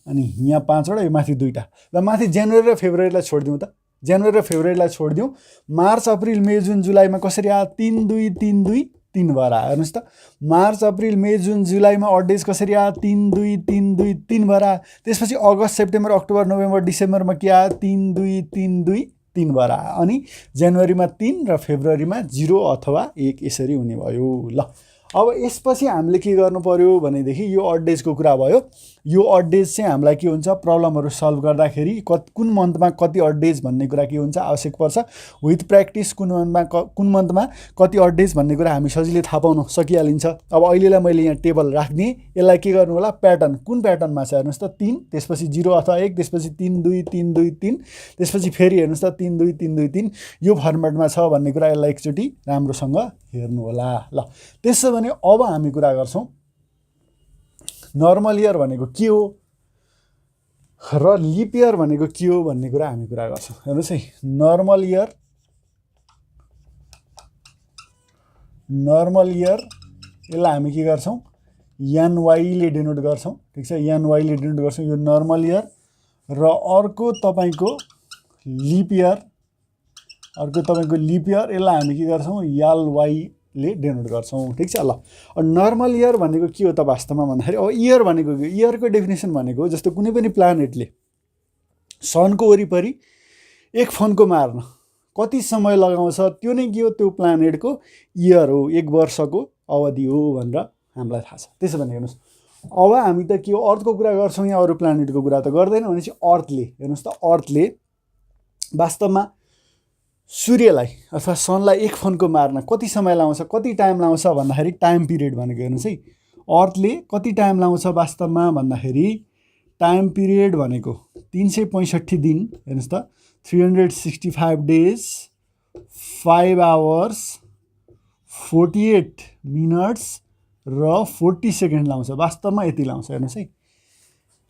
अनि यहाँ 5 वटा, यो माथि 2 टा। ल माथि जनवरी र फेब्रुअरीलाई छोडिदिउँ त। जनवरी र फेब्रुअरीलाई छोडिदिउँ। मार्च अप्रिल मे जुन जुलाईमा कसरी आयो 3 2 3 2 3 भएर आयो। हेर्नुहोस् त मार्च अप्रिल मे जुन जुलाईमा अड डेज कसरी आयो 3 2 3 2 3 भएर आयो। त्यसपछि अगस्त सेप्टेम्बर अक्टोबर नोभेम्बर डिसेम्बरमा के आयो 3 2 3 2 3 भएर आयो। अनि जनवरीमा 3 र फेब्रुअरीमा 0 अथवा 1 यसरी हुने भयो। ल अब यसपछि हामीले के गर्नु पर्यो भनेदेखि यो अड डेजको कुरा भयो। यो अड डेज चाहिँ हामीलाई के हुन्छ प्रब्लमहरु सल्भ गर्दाखेरि कुन मन्थमा कति अड डेज भन्ने कुरा के हुन्छ आवश्यक पर्छ। विथ प्र्याक्टिस कुन मन्थमा कति अड डेज भन्ने कुरा हामी सजिलै थाहा पाउन सकिहालिन्छ। अब अहिलेलाई मैले यहाँ टेबल राख्दिए, यसलाई के गर्नु होला प्याटर्न कुन प्याटर्नमा छ हेर्नुस् त 3 त्यसपछि 0 अथवा 1 त्यसपछि 3 2 3 2 3 त्यसपछि फेरि हेर्नुस् त 3 2 3 2 3 यो फर्मेटमा छ भन्ने कुरा यसलाई एकचोटी राम्रोसँग हेर्नु होला। ल त्यसो भने अब हामी कुरा गर्छौं नर्मल इयर भनेको के हो र लिप इयर भनेको के हो भन्ने कुरा हामी कुरा गर्छौं। हेर्नुस् है नर्मल इयर यसलाई हामी के गर्छौं एनवाई ले डिनोट गर्छौं। ठीक छ एनवाई ले डिनोट गर्छौं यो नर्मल इयर र अर्को तपाईको लिप इयर यसलाई हामी के गर्छौं एलवाई ले डिनोट गर्छौं। ठीक छ। ल नर्मल इयर भनेको के हो त वास्तवमा भन्दाखेरि अब इयर भनेको के इयरको डेफिनेसन भनेको जस्तो कुनै पनि प्लानेटले सनको वरिपरि एक फन्को मार्न कति समय लगाउँछ त्यो नै के हो त्यो प्लानेटको इयर हो, एक वर्षको अवधि हो भनेर हामीलाई थाहा छ। त्यसो भने हेर्नुस् अब हामी त के हो अर्थको कुरा गर्छौं या अरु प्लानेटको कुरा त गर्दैन भनेपछि अर्थले हेर्नुस् त अर्थले वास्तवमा सूर्यलाई अथवा सनलाई एक फन्को मार्न कति समय लाउँछ कति टाइम लाउँछ भन्दाखेरि टाइम पिरियड भनेको हेर्नुस् है अर्थले कति टाइम लाउँछ वास्तवमा भन्दाखेरि टाइम पिरियड भनेको 365 दिन हेर्नुस् त 365 डेज 5 आवर्स 48 मिनट्स र 40 सेकेन्ड लाउँछ वास्तवमा यति लाउँछ। हेर्नुस् है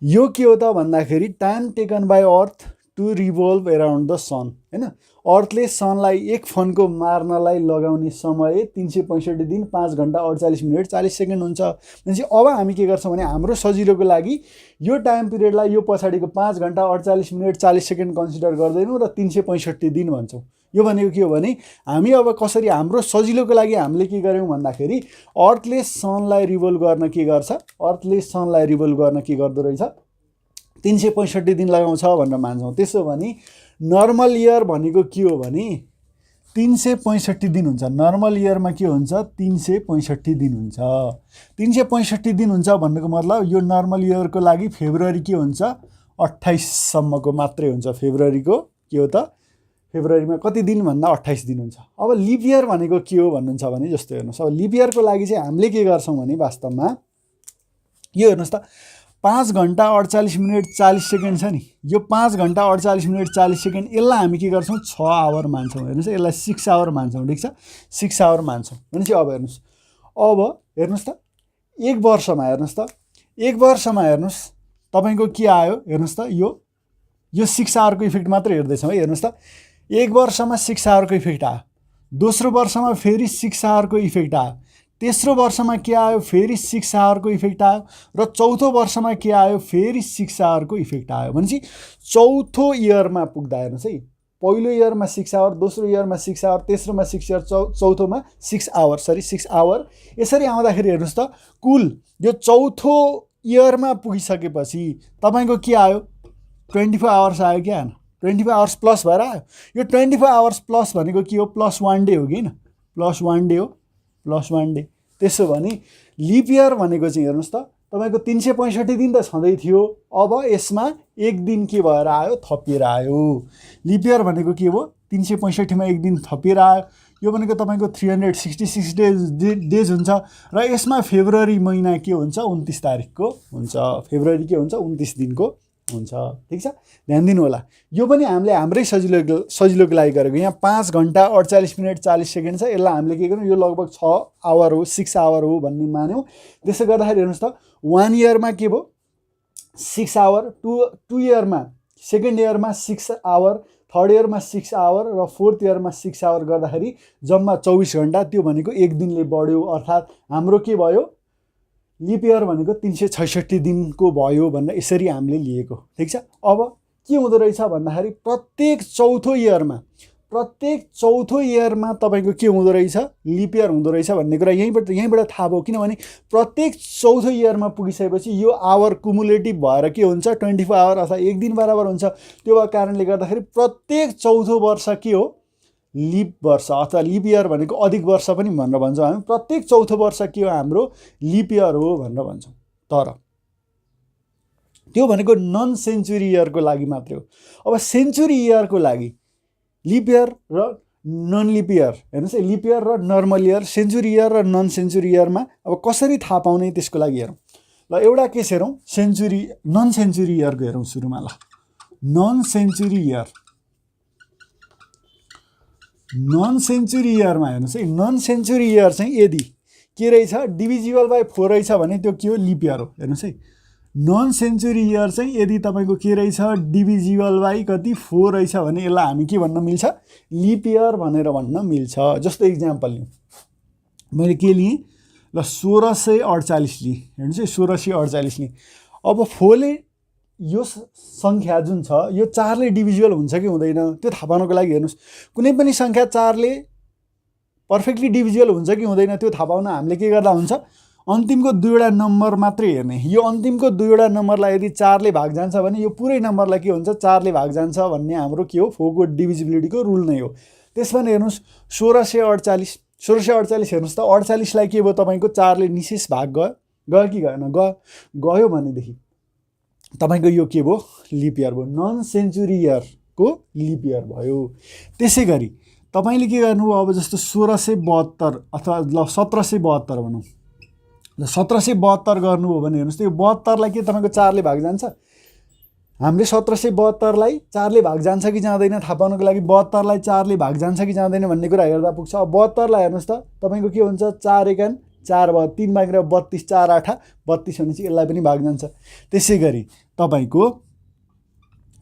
यो के हो त भन्दाखेरि time taken by earth to revolve around the sun हैन। अर्थले सनलाई एक फन्को मार्नलाई लगाउने समय 365 दिन 5 घण्टा 48 मिनेट 40 सेकेन्ड हुन्छ। भनेपछि अब हामी के गर्छौं भने हाम्रो सजिलोको लागि यो टाइम पिरियडलाई यो पछाडीको 5 घण्टा 48 मिनेट 40 सेकेन्ड कन्सिडर गर्दैनौं र 365 दिन भन्छौं। यो भनेको के हो भने हामी अब कसरी हाम्रो सजिलोको लागि हामीले के गर्यौं भन्दाखेरि अर्थले सनलाई रिभल्भ गर्न के गर्छ अर्थले सनलाई रिभल्भ गर्न के गर्दो रहेछ 365 दिन लगाउँछ भनेर मान्छौं। त्यसो भने नर्मल इयर भनेको के हो भने 365 दिन हुन्छ। नर्मल इयरमा के हुन्छ 365 दिन हुन्छ। 365 दिन हुन्छ भन्नुको मतलब यो नर्मल इयरको लागि फेब्रुअरी के हुन्छ 28 सम्मको मात्रै हुन्छ। फेब्रुअरीको के हो त फेब्रुअरीमा कति दिन भन्दा 28 दिन हुन्छ। अब लिप इयर भनेको के हो भन्नुहुन्छ भने जस्तो हेर्नुस् अब लिप इयरको लागि चाहिँ हामीले के गर्छौं भने वास्तवमा यो हेर्नुस् त 5 घण्टा 48 मिनेट 40 सेकेन्ड छ नि यो 5 घण्टा 48 मिनेट 40 सेकेन्ड यसलाई हामी के गर्छौं 6 आवर मान्छौं। हेर्नुस् यसलाई 6 आवर मान्छौं। ठीक छ 6 आवर मान्छौं भनेपछि अब हेर्नुस् त एक वर्षमा हेर्नुस् तपाईको के आयो हेर्नुस् त यो 6 आवरको इफेक्ट मात्र हेर्दै छौं है। हेर्नुस् त एक वर्षमा 6 आवरको इफेक्ट आयो, दोस्रो वर्षमा फेरि 6 आवरको इफेक्ट आयो, तेस्रो वर्षमा के आयो फेरि 6 आवरको इफेक्ट आयो र चौथो वर्षमा के आयो फेरि 6 आवरको इफेक्ट आयो। भनेपछि चौथो इयरमा पुग्दा हेर्नुस् है पहिलो इयरमा 6 आवर, दोस्रो इयरमा 6 आवर, तेस्रोमा 6 आवर, चौथोमा 6 आवर, 6 आवर। यसरी आउँदाखेरि हेर्नुहोस् त कुल यो चौथो इयरमा पुगिसकेपछि तपाईँको के आयो 24 आवर्स आयो कि आएन 24 आवर्स प्लस भएर आयो। यो 24 आवर्स प्लस भनेको के हो +1 डे हो कि होइन +1 डे हो +1 डे। त्यसो भने लिप इयर भनेको चाहिँ हेर्नुहोस् त तपाईँको 365 दिन त छँदै थियो, अब यसमा एक दिन के भएर आयो थपिएर आयो। लिप इयर भनेको के हो 365 मा एक दिन थपिएर आयो। यो भनेको तपाईँको 366 डेज हुन्छ र यसमा फेब्रुअरी महिना के हुन्छ 29 तारिकको हुन्छ, फेब्रुअरी के हुन्छ 29 दिनको हुन्छ। ठिक छ, ध्यान दिनु होला। यो पनि हामीले हाम्रै सजिलोको लागि गरेको। यहाँ 5 घन्टा 48 मिनट 40 सेकेन्ड छ, यसलाई हामीले के गर्यौँ यो लगभग 6 आवर हो 6 आवर हो भन्ने मान्यौँ। त्यसो गर्दाखेरि हेर्नुहोस् त 1 इयरमा के भयो 6 आवर, 2 इयरमा सेकेन्ड इयरमा 6 आवर, थर्ड इयरमा 6 आवर र फोर्थ इयरमा 6 आवर गर्दाखेरि जम्मा 24 घन्टा। त्यो भनेको एक दिनले बढ्यो, अर्थात् हाम्रो के भयो लिप इयर भनेको 366 दिनको भयो भनेर यसरी हामीले लिएको। ठिक छ, अब के हुँदो रहेछ भन्दाखेरि प्रत्येक चौथो इयरमा तपाईँको के हुँदो रहेछ लिप इयर हुँदो रहेछ भन्ने कुरा यहीँबाट थाहा भयो। किनभने प्रत्येक चौथो इयरमा पुगिसकेपछि यो आवर कुमुलेटिभ भएर के हुन्छ 24 आवर अथवा एक दिन बराबर हुन्छ। त्यो कारणले गर्दाखेरि प्रत्येक चौथो वर्ष के हो लिप वर्ष अथवा लिप इयर भनेको अधिक वर्ष पनि भनेर भन्छौँ हामी। प्रत्येक चौथो वर्ष के हो हाम्रो लिप इयर हो भनेर भन्छौँ। तर त्यो भनेको नन सेन्चुरी इयरको लागि मात्रै हो। अब सेन्चुरी इयरको लागि लिप इयर र नन लिप इयर हेर्नुहोस् है, लिप इयर र नर्मल इयर, सेन्चुरी इयर र नन सेन्चुरी इयरमा अब कसरी थाहा पाउने त्यसको लागि हेरौँ। ल एउटा केस हेरौँ नन सेन्चुरी इयरको हेरौँ सुरुमा। ल नन सेन्चुरी इयरमा हेर्नुहोस् है, नन सेन्चुरी इयर चाहिँ यदि के रहेछ डिभिजिबल बाई 4 रहेछ भने त्यो के हो लिप इयर हो। हेर्नुहोस् है, नन सेन्चुरी इयर चाहिँ यदि तपाईँको के रहेछ डिभिजिबल बाई कति 4 रहेछ भने यसलाई हामी के भन्न मिल्छ लिप इयर भनेर भन्न मिल्छ। जस्तो इक्जाम्पल लिउँ, मैले के लिएँ ल 1648 लिएँ। हेर्नुहोस् है 1648 लिएँ। अब 4 ले यो सङ्ख्या जुन छ यो 4 ले डिभिजिबल हुन्छ कि हुँदैन त्यो थाहा पाउनको लागि हेर्नुहोस् कुनै पनि सङ्ख्या 4 ले पर्फेक्टली डिभिजिबल हुन्छ कि हुँदैन त्यो थाहा पाउन हामीले के गर्दा हुन्छ अन्तिमको दुईवटा नम्बर मात्रै हेर्ने। यो अन्तिमको दुईवटा नम्बरलाई यदि 4 ले भाग जान्छ भने यो पुरै नम्बरलाई के हुन्छ 4 ले भाग जान्छ भन्ने हाम्रो के हो 4 को डिभिजिबिलिटीको रुल नै हो। त्यसमा हेर्नुहोस् 1648 हेर्नुहोस् त 48 लाई के भयो तपाईँको 4 ले निशेष भाग गयो कि गएन गयो भनेदेखि तपाईँको यो के भयो लिप इयर भयो, नन सेन्चुरी इयरको लिप इयर भयो। त्यसै गरी तपाईँले के गर्नुभयो अब जस्तो 1672 अथवा ल 1772 भनौँ, ल 1772 गर्नुभयो भने हेर्नुहोस् त यो 72 लाई के तपाईँको 4 ले भाग जान्छ। हामीले 1772 लाई 4 ले भाग जान्छ कि जाँदैन थाहा पाउनको लागि 72 लाई 4 ले भाग जान्छ कि जाँदैन भन्ने कुरा हेर्दा पुग्छ। अब 72 लाई हेर्नुहोस् त तपाईँको के हुन्छ 4 एकान 4 भयो, 3 भागेर 32, 4 8 32 भनेपछि यसलाई पनि भाग जान्छ। त्यसै गरी तपाईँको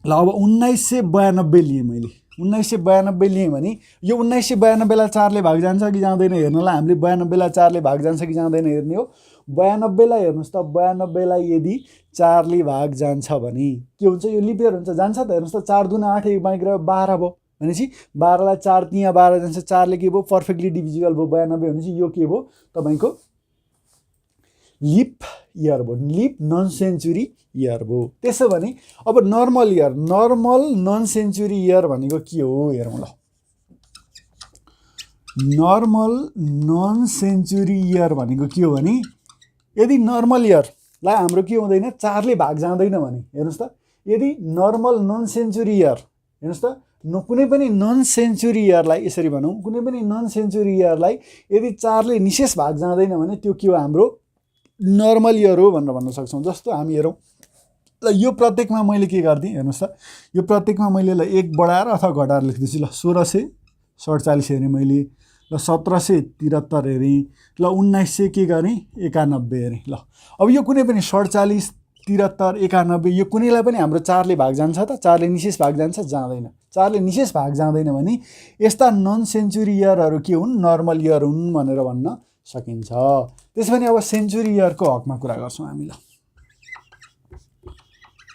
ल अब 1992 लिएँ मैले, 1992 लिएँ भने यो 1992 लाई 4 ले भाग जान्छ कि जाँदैन हेर्नलाई हामीले 92 लाई 4 ले भाग जान्छ कि जाँदैन हेर्ने हो। 92 लाई हेर्नुहोस् त 92 लाई यदि 4 ले भाग जान्छ भने के हुन्छ यो लिप इयर हुन्छ जान्छ त। हेर्नुहोस् त 4 दुना 8 एक बाँकी 12 भयो भनेपछि 12 लाई 4 तिया 12 जान्छ, 4 ले के भयो पर्फेक्टली डिभिजिबल भयो 92 भनेपछि यो के भयो तपाईँको लिप इयर भयो, लिप नन सेन्चुरी इयर भयो। त्यसो भने अब normal year normal non century year भनेको के हो हेरौँ। ल नर्मल नन सेन्चुरी इयर भनेको के हो भने यदि नर्मल इयरलाई हाम्रो के हुँदैन 4 ले भाग जाँदैन भने हेर्नुहोस् त यदि नर्मल नन सेन्चुरी इयर हेर्नुहोस् त कुनै पनि नन सेन्चुरी इयरलाई यसरी भनौँ कुनै पनि नन सेन्चुरी इयरलाई यदि 4 ले निशेष भाग जाँदैन भने त्यो के हो हाम्रो नर्मल इयर हो भनेर भन्न सक्छौँ। जस्तो हामी हेरौँ ल यो प्रत्येकमा मैले के गरिदिएँ हेर्नुहोस् त यो प्रत्येकमा मैले ल 1 बढाएर अथवा घटाएर लेख्दैछु। ल 1647 हेरेँ मैले, ल 1773 हेरेँ, ल 1900 के गरेँ 91 हेरेँ। ल अब यो कुनै पनि 47 73 91 यो कुनैलाई पनि हाम्रो 4 ले भाग जान्छ त 4 ले निशेष भाग जान्छ जाँदैन। 4 ले निशेष भाग जाँदैन भने यस्ता नन सेन्चुरी इयरहरू के हुन् नर्मल इयर हुन् भनेर भन्न सकिन्छ। त्यसो भने अब सेन्चुरी इयरको हकमा कुरा गर्छौँ हामी। ल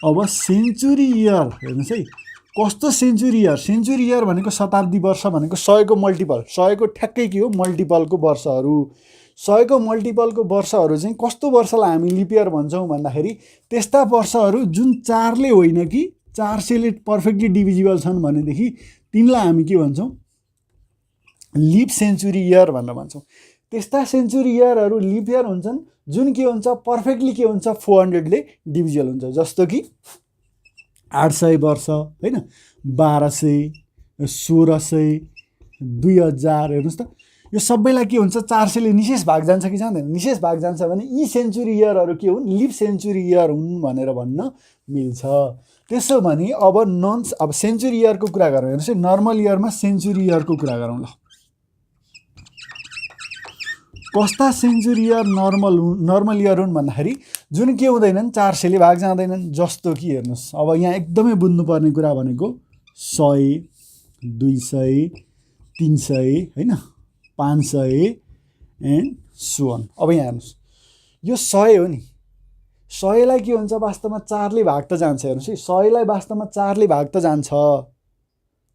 अब सेन्चुरी इयर हेर्नुहोस् है कस्तो सेन्चुरी इयर भनेको शताब्दी वर्ष भनेको 100 को मल्टिपल, 100 को ठ्याक्कै के हो मल्टिपलको वर्षहरू, 100 को मल्टिपलको वर्षहरू चाहिँ कस्तो वर्षलाई हामी लिप इयर भन्छौँ भन्दाखेरि त्यस्ता वर्षहरू जुन 4 ले होइन कि 400 ले पर्फेक्टली डिभिजिबल छन् भनेदेखि तिनलाई हामी के भन्छौँ लिप सेन्चुरी इयर भनेर भन्छौँ। त्यस्ता सेन्चुरी इयरहरू लिप इयर हुन्छन् जुन के हुन्छ पर्फेक्टली के हुन्छ 400 ले डिभिजिबल हुन्छ, जस्तो कि 800 वर्ष होइन, 1200, 1600, 2000 हेर्नुहोस् त, यो सबैलाई के हुन्छ 400 ले निशेष भाग जान्छ कि जाँदैन, निशेष भाग जान्छ भने यी सेन्चुरी इयरहरू के हुन् लिप सेन्चुरी इयर हुन् भनेर भन्न मिल्छ। त्यसो भने अब सेन्चुरी इयरको कुरा गरौँ, हेर्नुहोस् है नर्मल इयरमा सेन्चुरी इयरको कुरा गरौँ। ल कस्ता सेन्चुरी इयर नर्मल इयर हुन् भन्दाखेरि जुन के हुँदैनन् 400 ले भाग जाँदैनन्, जस्तो कि हेर्नुहोस् अब यहाँ एकदमै बुझ्नुपर्ने कुरा भनेको 100, 200, 300 होइन, 500 एन्ड सो अन। अब यहाँ हेर्नुहोस् यो 100 हो नि, 100 लाई के हुन्छ वास्तवमा 4 ले भाग त जान्छ, हेर्नुहोस् है 100 लाई वास्तवमा 4 ले भाग त जान्छ,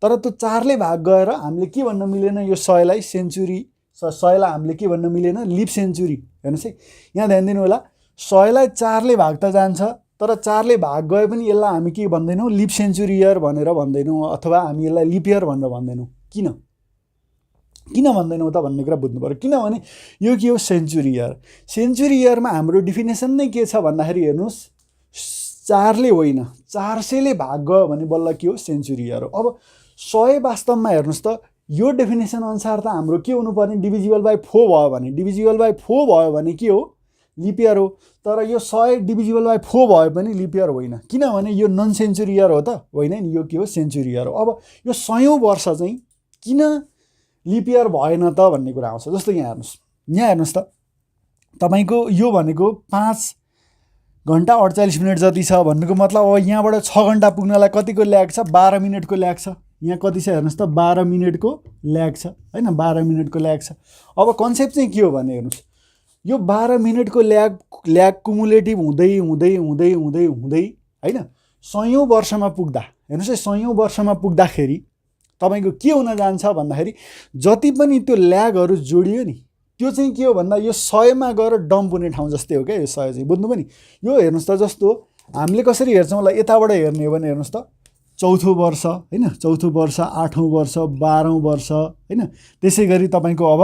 तर त्यो 4 ले भाग गएर हामीले के भन्न मिलेन यो 100 लाई सेन्चुरी 100 लाई हामीले के भन्न मिलेन लिप सेन्चुरी। हेर्नुहोस् है यहाँ ध्यान दिनु होला, 100 लाई 4 ले भाग त जान्छ तर 4 ले भाग गए पनि यसलाई हामी के भन्दैनौँ लिप सेन्चुरी इयर भनेर भन्दैनौँ, अथवा हामी यसलाई लिप इयर भनेर भन्दैनौँ। किन भन्दैनौँ त भन्ने कुरा बुझ्नु पर्यो, किनभने यो के हो सेन्चुरी इयर। सेन्चुरी इयरमा हाम्रो डिफिनेसन नै के छ भन्दाखेरि हेर्नुहोस् 4 ले होइन 400 ले भाग गयो भने बल्ल के हो सेन्चुरी इयर हो। अब 100 वास्तवमा हेर्नुहोस् त यो डेफिनेसन अनुसार त हाम्रो के हुनुपर्ने डिभिजिबल बाई 4 भयो भने, डिभिजिबल बाई 4 भयो भने के हो लिप इयर हो, तर यो 100 डिभिजिबल बाई 4 भए पनि लिप इयर होइन, किनभने यो नन सेन्चुरी इयर हो त होइन नि, यो के हो सेन्चुरी इयर हो। अब यो 100औं वर्ष चाहिँ किन लिप इयर भएन त भन्ने कुरा आउँछ। जस्तो यहाँ हेर्नुहोस् त तपाईँको यो भनेको 5 घण्टा 48 मिनट जति छ भन्नुको मतलब अब यहाँबाट 6 घण्टा पुग्नलाई कतिको ल्याग छ 12 मिनटको ल्याग छ। यहाँ कति छ हेर्नुहोस् त 12 मिनटको ल्याग छ होइन, 12 मिनटको ल्याग छ। अब कन्सेप्ट चाहिँ के हो भने हेर्नुहोस् यो 12 मिनटको ल्याग कुमुलेटिभ हुँदै हुँदै हुँदै हुँदै हुँदै होइन 100औं वर्षमा पुग्दा, हेर्नुहोस् है 100औं वर्षमा पुग्दाखेरि तपाईँको के हुन जान्छ भन्दाखेरि जति पनि त्यो ल्यागहरू जोडियो नि त्यो चाहिँ के हो भन्दा यो 100 मा गएर डम्प हुने ठाउँ जस्तै हो क्या यो 100 चाहिँ, बुझ्नु पनि। यो हेर्नुहोस् त जस्तो हामीले कसरी हेर्छौँ ल यताबाट हेर्ने हो भने हेर्नुहोस् त चौथो वर्ष होइन, चौथो वर्ष, 8औं वर्ष, 12औं वर्ष होइन, त्यसै गरी तपाईँको अब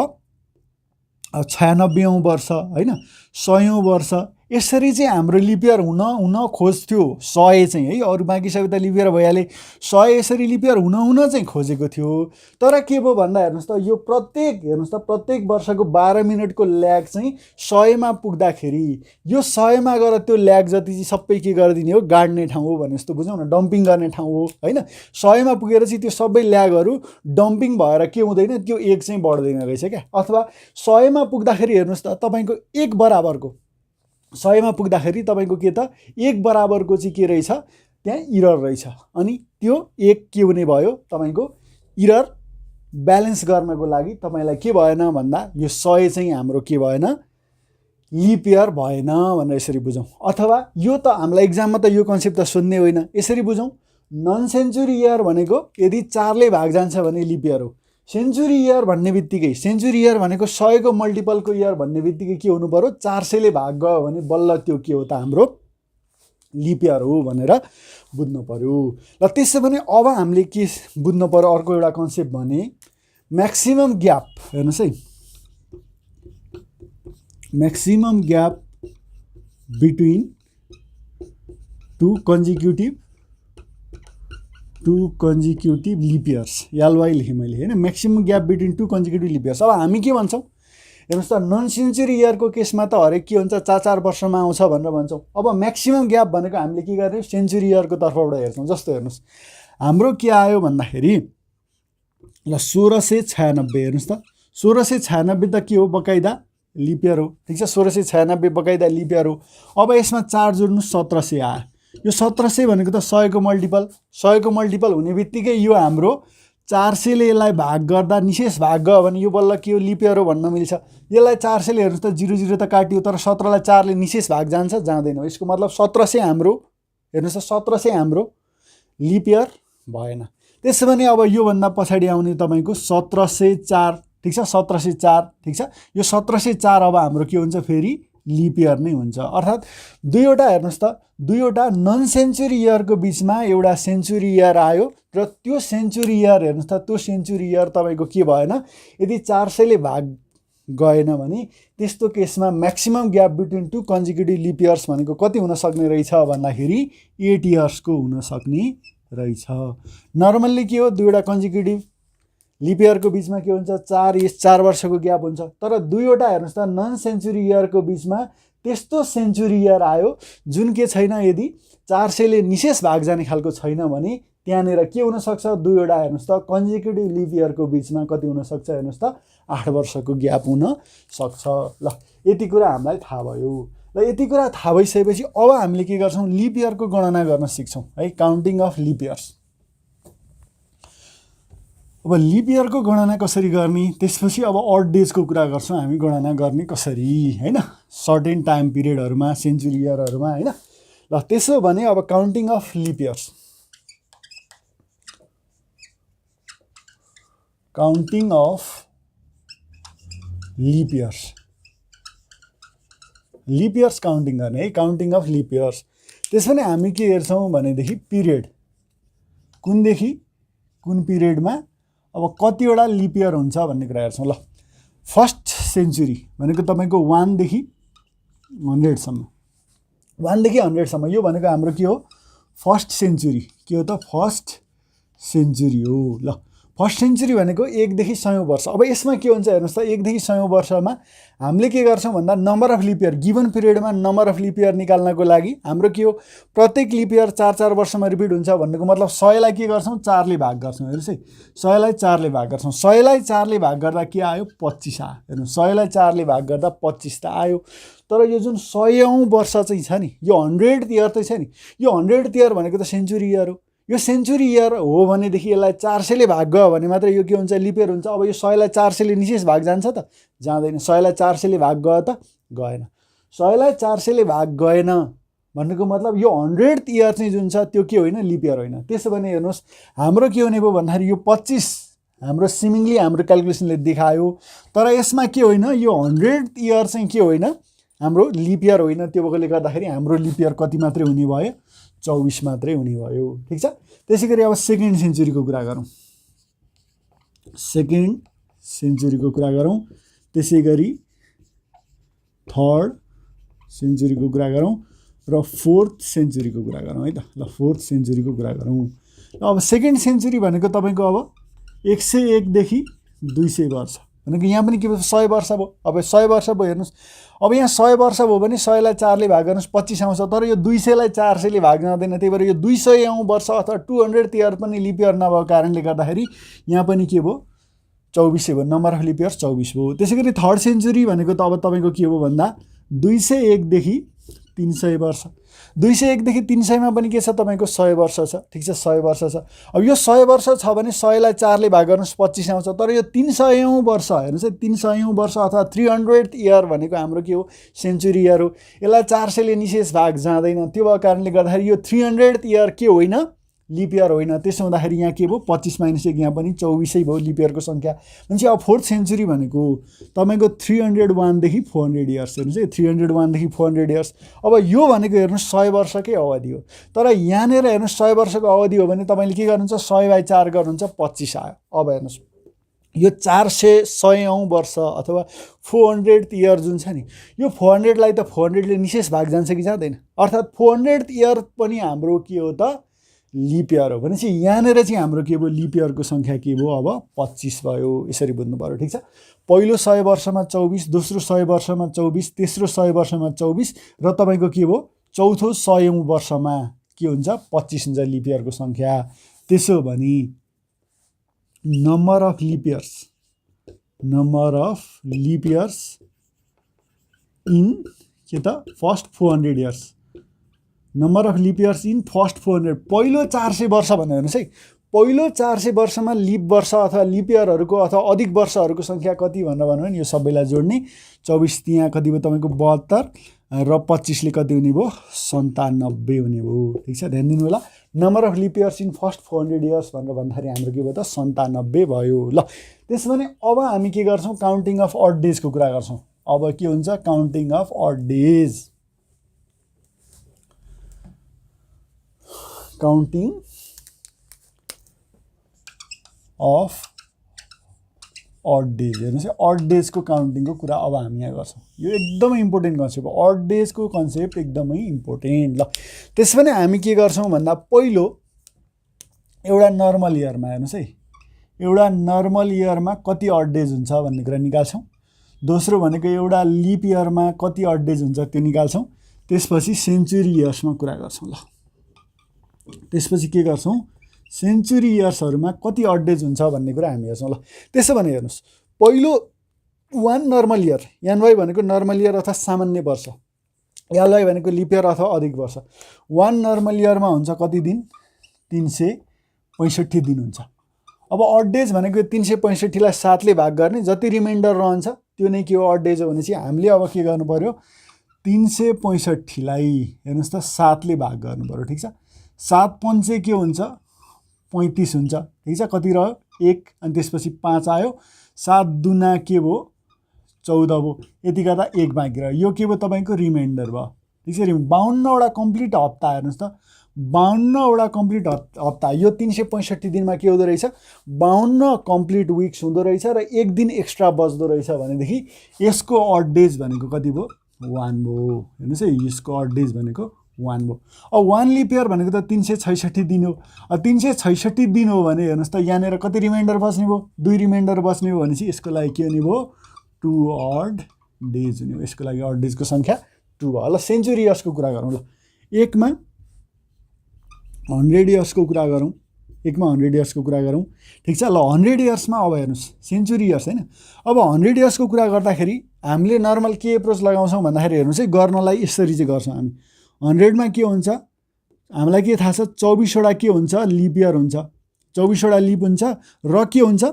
96औं वर्ष होइन, 100औं वर्ष, यसरी चाहिँ हाम्रो लिप इयर हुन खोज्थ्यो 100 चाहिँ है, अरू बाँकी सबै त लिप इयर भइहाले, 100 यसरी लिप इयर हुन चाहिँ खोजेको थियो। तर के भयो भन्दा हेर्नुहोस् त यो हेर्नुहोस् त प्रत्येक वर्षको 12 मिनटको ल्याग चाहिँ 100 मा पुग्दाखेरि यो 100 मा गएर त्यो ल्याग जति चाहिँ सबै के गरिदिने हो गाड्ने ठाउँ हो भने जस्तो बुझौँ न, डम्पिङ गर्ने ठाउँ हो होइन। 100 मा पुगेर चाहिँ त्यो सबै ल्यागहरू डम्पिङ भएर के हुँदैन त्यो एक चाहिँ बढ्दैन रहेछ क्या, अथवा 100 मा पुग्दाखेरि हेर्नुहोस् त तपाईँको 1 बराबरको 100 मा पुग्दाखेरि तपाईँको के त 1 बराबरको चाहिँ के रहेछ त्यहाँ इरर रहेछ, अनि त्यो 1 के हुने भयो तपाईँको इरर ब्यालेन्स गर्नको लागि तपाईँलाई के भएन भन्दा यो 100 चाहिँ हाम्रो के भएन लिप इयर भएन भनेर यसरी बुझौँ। अथवा यो त हामीलाई एक्जाममा त यो कन्सेप्ट त सोध्ने होइन, यसरी बुझौँ नन सेन्चुरी इयर भनेको यदि 4 ले भाग जान्छ भने लिप इयर हो, सेन्चुरी इयर भन्ने बित्तिकै सेन्चुरी इयर भनेको 100 को मल्टिपलको इयर भन्ने बित्तिकै के हुनु पर्यो 400 ले भाग गयो भने बल्ल त्यो के हो त हाम्रो लिप इयर हो भनेर बुझ्नु पर्यो। र त्यसो भने अब हामीले के बुझ्नु पर्यो अर्को एउटा कन्सेप्ट भने म्याक्सिमम ग्याप। हेर्नुहोस् है maximum gap between two consecutive leap years, LY लेखेँ मैले होइन, maximum gap between 2 consecutive leap years. अब हामी के भन्छौँ हेर्नुहोस् त नन सेन्चुरी इयरको केसमा त हरेक के हुन्छ 4-4 वर्षमा आउँछ भनेर भन्छौँ। अब म्याक्सिमम ग्याप भनेको हामीले के गर्ने सेन्चुरी इयरको तर्फबाट हेर्छौँ। जस्तो हेर्नुहोस् हाम्रो के आयो भन्दाखेरि ल 1696 हेर्नुहोस् त 1696 त के हो बकाइदा लिप इयर हो, ठिक छ 1696 बकाइदा लिप इयर हो। अब यसमा 4 जोड्नु 1700 आयो, यो 1700 भनेको त 100 को मल्टिपल, 100 को मल्टिपल हुने बित्तिकै यो हाम्रो 400 ले यसलाई भाग गर्दा निशेष भाग गयो भने यो बल्ल के हो लिप इयर हो भन्न मिल्छ। यसलाई 400 ले हेर्नुहोस् त 0 त काटियो, तर 17 लाई 4 ले निशेष भाग जान्छ जाँदैन, यसको मतलब 1700 हाम्रो हेर्नुहोस् त 1700 हाम्रो लिप इयर भएन। त्यसो भने अब योभन्दा पछाडि आउने तपाईँको 1704 ठिक छ 1704 ठिक छ। यो 1704 अब हाम्रो के हुन्छ फेरि लिप इयर नै हुन्छ। अर्थात् दुईवटा हेर्नुहोस् त दुईवटा नन सेन्चुरी इयरको बिचमा एउटा सेन्चुरी इयर आयो र त्यो सेन्चुरी इयर हेर्नुहोस् त त्यो सेन्चुरी इयर तपाईँको के भएन यदि 400 ले भाग गएन भने त्यस्तो केसमा maximum gap between two consecutive leap years भनेको कति हुन सक्ने रहेछ भन्दाखेरि 8 इयर्सको हुन सक्ने रहेछ। नर्मल्ली के हो दुईवटा कन्जिक्युटिभ लिप इयरको बिचमा के हुन्छ 4 वर्षको ग्याप हुन्छ। तर दुईवटा हेर्नुहोस् त नन सेन्चुरी इयरको बिचमा त्यस्तो सेन्चुरी इयर आयो जुन के छैन यदि 400 ले निशेष भाग जाने खालको छैन भने त्यहाँनिर के हुन सक्छ दुईवटा हेर्नुहोस् त कन्जिक्युटिभ लिप इयरको बिचमा कति हुन सक्छ हेर्नुहोस् त 8 वर्षको ग्याप हुन सक्छ। ल यति कुरा हामीलाई थाहा भयो। ल यति कुरा थाहा भइसकेपछि अब हामीले के गर्छौँ लिप इयरको गणना गर्न सिक्छौँ है काउन्टिङ अफ लिप इयर्स। अब लिप इयरको गणना कसरी गर्ने त्यसपछि अब अड डेजको कुरा गर्छौँ हामी गणना गर्ने कसरी हैन सर्टेन टाइम पिरियडहरुमा सेन्चुरी इयरहरुमा हैन। ल त्यसो भने अब counting of lip years counting of lip years counting गर्ने है काउन्टिङ अफ लिप इयर्स। त्यसपछि हामी के हेर्छौँ भनेदेखि पिरियड कुनदेखि कुन पिरियडमा अब कतिवटा लिप इयर हुन्छ भन्ने कुरा हेर्छौँ। ल फर्स्ट सेन्चुरी भनेको तपाईको 1 देखि 100 सम्म 1 देखि 100 सम्म यो भनेको हाम्रो के हो फर्स्ट सेन्चुरी के हो त फर्स्ट सेन्चुरी हो। ल फर्स्ट सेन्चुरी भनेको 1 देखि 100 वर्ष। अब यसमा के हुन्छ हेर्नुहोस् त 1 देखि 100 वर्षमा हामीले के गर्छौँ भन्दा number of leap year given पिरियडमा नम्बर अफ लिप इयर निकाल्नको लागि हाम्रो के हो प्रत्येक लिप इयर 4 वर्षमा रिपिट हुन्छ भन्नुको मतलब 100 लाई के गर्छौँ 4 ले भाग गर्छौँ। हेर्नुहोस् है 100 लाई 4 ले भाग गर्छौँ 100 लाई 4 ले भाग गर्दा के आयो 25 आयो। हेर्नुहोस् 100 लाई 4 ले भाग गर्दा 25 त आयो। तर यो जुन 100औं वर्ष चाहिँ छ नि यो 100th इयर चाहिँ छ नि यो 100th इयर भनेको त सेन्चुरी इयर हो। यो सेन्चुरी इयर हो भनेदेखि यसलाई 400 ले भाग गयो भने मात्र यो के हुन्छ लिप इयर हुन्छ। अब यो 100 लाई 400 ले निशेष भाग जान्छ त जाँदैन। 100 लाई 400 ले भाग गयो त गएन। 100 लाई 400 ले भाग गएन भन्नुको मतलब यो 100th इयर चाहिँ जुन छ त्यो के होइन लिप इयर होइन। त्यसो भने हेर्नुहोस् हाम्रो के हुने भयो भन्दाखेरि यो 25 हाम्रो सिमिङली हाम्रो क्याल्कुलेसनले देखायो तर यसमा के होइन यो 100th इयर चाहिँ के होइन हाम्रो लिप इयर होइन। त्यो भएकोले गर्दाखेरि हाम्रो लिप इयर कति मात्रै हुने भयो 24 मात्रै हुने भयो। ठीक छ। त्यसैगरी अब सेकेन्ड सेन्चुरीको कुरा गरौँ सेकेन्ड सेन्चुरीको कुरा गरौँ त्यसैगरी थर्ड सेन्चुरीको कुरा गरौँ र फोर्थ सेन्चुरीको कुरा गरौँ है त। ल फोर्थ सेन्चुरीको कुरा गरौँ। अब सेकेन्ड सेन्चुरी भनेको तपाईको अब 101 देखि 200 वर्ष भनेको यहाँ पनि के भयो 100 वर्ष भयो। अब 100 वर्ष भयो हेर्नुहोस् अब यहाँ 100 वर्ष भयो भने 100 लाई 4 ले भाग गर्नुहोस् 25 आउँछ। तर यो 200 लाई 400 ले भाग जाँदैन। त्यही भएर यो 200औं वर्ष अथवा 200th इयर पनि लिप इयर नभएको कारणले गर्दाखेरि यहाँ पनि के भयो 24 भयो। नम्बर अफ लिप इयर्स 24 भयो। त्यसैगरी थर्ड सेन्चुरी भनेको त अब तपाईको के हो भन्दा 201 देखि 300 वर्ष 201 देखि 300 मा पनि के छ तपाईको 100 वर्ष छ। ठीक छ 100 वर्ष छ। अब यो 100 वर्ष छ भने 100 लाई 4 ले भाग गर्नुहोस् 25 आउँछ। तर यो 300औं वर्ष हेर्नुहोस् है 300औं वर्ष अथवा 300th इयर भनेको हाम्रो के हो सेन्चुरी इयर हो। यसलाई 400 ले निशेष भाग जाँदैन। त्यो भएको कारणले गर्दाखेरि यो 300th इयर के होइन लिप इयर होइन। त्यसो हुँदाखेरि यहाँ के भयो 25 - 1 यहाँ पनि 24 भयो लिप इयरको संख्या। भनेपछि अब फोर्थ सेन्चुरी भनेको तपाईको 301 देखि 400 इयर्स हेर्नुहोस् है 301 देखि 400 इयर्स। अब यो भनेको हेर्नुहोस् 100 वर्षकै अवधि हो। तर यहाँनिर हेर्नुहोस् 100 वर्षको अवधि हो भने तपाईले के गर्नुहुन्छ 100/4 गर्नुहुन्छ 25 आयो। अब हेर्नुहोस् यो 100औं वर्ष अथवा 400th इयर जुन छ नि यो 400 लाई त 400 ले निशेष भाग जान्छ कि जाँदैन। अर्थात् 400th इयर पनि हाम्रो के हो त लिप इयर हो। भनेपछि यहाँनिर चाहिँ हाम्रो के भयो लिप इयरको संख्या के भयो अब 25 भयो। यसरी बुझ्नु पर्यो। ठीक छ। पहिलो 100 वर्षमा 24 दोस्रो 100 वर्षमा 24 तेस्रो 100 वर्षमा 24 र तपाईको के भयो चौथो 100औं वर्षमा के हुन्छ 25 हुन्छ लिप इयरको संख्या। त्यसो भने number of lip years in के त first 400 years number of lip years in first 400 पहिलो 400 वर्ष भनेर हेर्नुहोस् है पहिलो 400 वर्षमा लिप वर्ष अथवा लिप इयरहरूको अथवा अधिक वर्षहरूको सङ्ख्या कति भनेर भन्यो भने यो सबैलाई जोड्ने 24 त्यहाँ कति भयो तपाईँको 72 र 25 ले कति हुने भयो 97 हुने भयो। ठिक छ, ध्यान दिनु होला। Number of lip years in first 400 years भनेर भन्दाखेरि हाम्रो के भयो त 97 भयो। ल त्यसो भने अब हामी के गर्छौँ, काउन्टिङ अफ अड डेजको कुरा गर्छौँ। अब के हुन्छ, counting of odd days. Counting of odd days. हेर्नुहोस् है, अड डेजको काउन्टिङको कुरा अब हामी यहाँ गर्छौँ। यो एकदमै इम्पोर्टेन्ट कन्सेप्ट हो, अड डेजको कन्सेप्ट एकदमै इम्पोर्टेन्ट। ल त्यसो भने हामी के गर्छौँ भन्दा पहिलो एउटा नर्मल इयरमा हेर्नुहोस् है, एउटा नर्मल इयरमा कति अड डेज हुन्छ भन्ने कुरा निकाल्छौँ। दोस्रो भनेको एउटा लिप इयरमा कति अड डेज हुन्छ त्यो निकाल्छौँ। त्यसपछि सेन्चुरी इयर्समा कुरा गर्छौँ। ल त्यसपछि के गर्छौँ, सेन्चुरी इयर्सहरूमा कति अड डेज हुन्छ भन्ने कुरा हामी हेर्छौँ। ल त्यसो भने हेर्नुहोस्, पहिलो 1 नर्मल इयर, एनवाई भनेको नर्मल इयर अथवा सामान्य वर्ष, एलवाई भनेको लिप इयर अथवा अधिक वर्ष। 1 नर्मल इयरमा हुन्छ कति दिन, 365 दिन हुन्छ। अब अड डेज भनेको 365 लाई 7 ले भाग गर्ने, जति रिमाइन्डर रहन्छ त्यो नै के हो अड डेज हो भनेपछि हामीले अब के गर्नु पर्यो, 365 लाई हेर्नुहोस् त 7 ले भाग गर्नु पर्यो। ठिक छ, 7 पंचे के हुन्छ 35 हुन्छ। ठिक छ, कति रह्यो 1 अनि त्यसपछि 5 आयो, 7 दुना के भयो 14 भयो। यति गर्दा 1 बाँकी रह्यो, यो के भयो तपाईँको रिमाइन्डर भयो। ठिक छ, 52वटा कम्प्लिट हप्ता हेर्नुहोस् त, 52वटा कम्प्लिट हप्ता। यो 365 दिनमा के हुँदो रहेछ, 52 कम्प्लिट विक्स हुँदो रहेछ र 1 दिन एक्स्ट्रा बच्दो रहेछ भनेदेखि यसको अड डेज भनेको कति भयो 1 भयो। हेर्नुहोस् है, यसको अड डेज भनेको 1 भयो। अब 1 लिप इयर भनेको त 366 दिन हो। 366 दिन हो भने हेर्नुहोस् त यहाँनिर कति रिमाइन्डर बस्ने भयो, 2 रिमाइन्डर बस्ने हो भनेपछि यसको लागि के हुने भयो 2 अड डेज हुने हो। यसको लागि अड डेजको सङ्ख्या 2 भयो। ल सेन्चुरी इयर्सको कुरा गरौँ। ल 1 मा 100 इयर्सको कुरा गरौँ, 1 मा 100 इयर्सको कुरा गरौँ। ठिक छ, ल 100 इयर्समा अब हेर्नुहोस् सेन्चुरी इयर्स होइन। अब 100 इयर्सको कुरा गर्दाखेरि हामीले नर्मल के एप्रोच लगाउँछौँ भन्दाखेरि हेर्नुहोस् है, गर्नलाई यसरी चाहिँ गर्छौँ हामी। 100 मा के हुन्छ हामीलाई के थाहा छ, 24वटा के हुन्छ लिप इयर हुन्छ, 24वटा लिप हुन्छ र के हुन्छ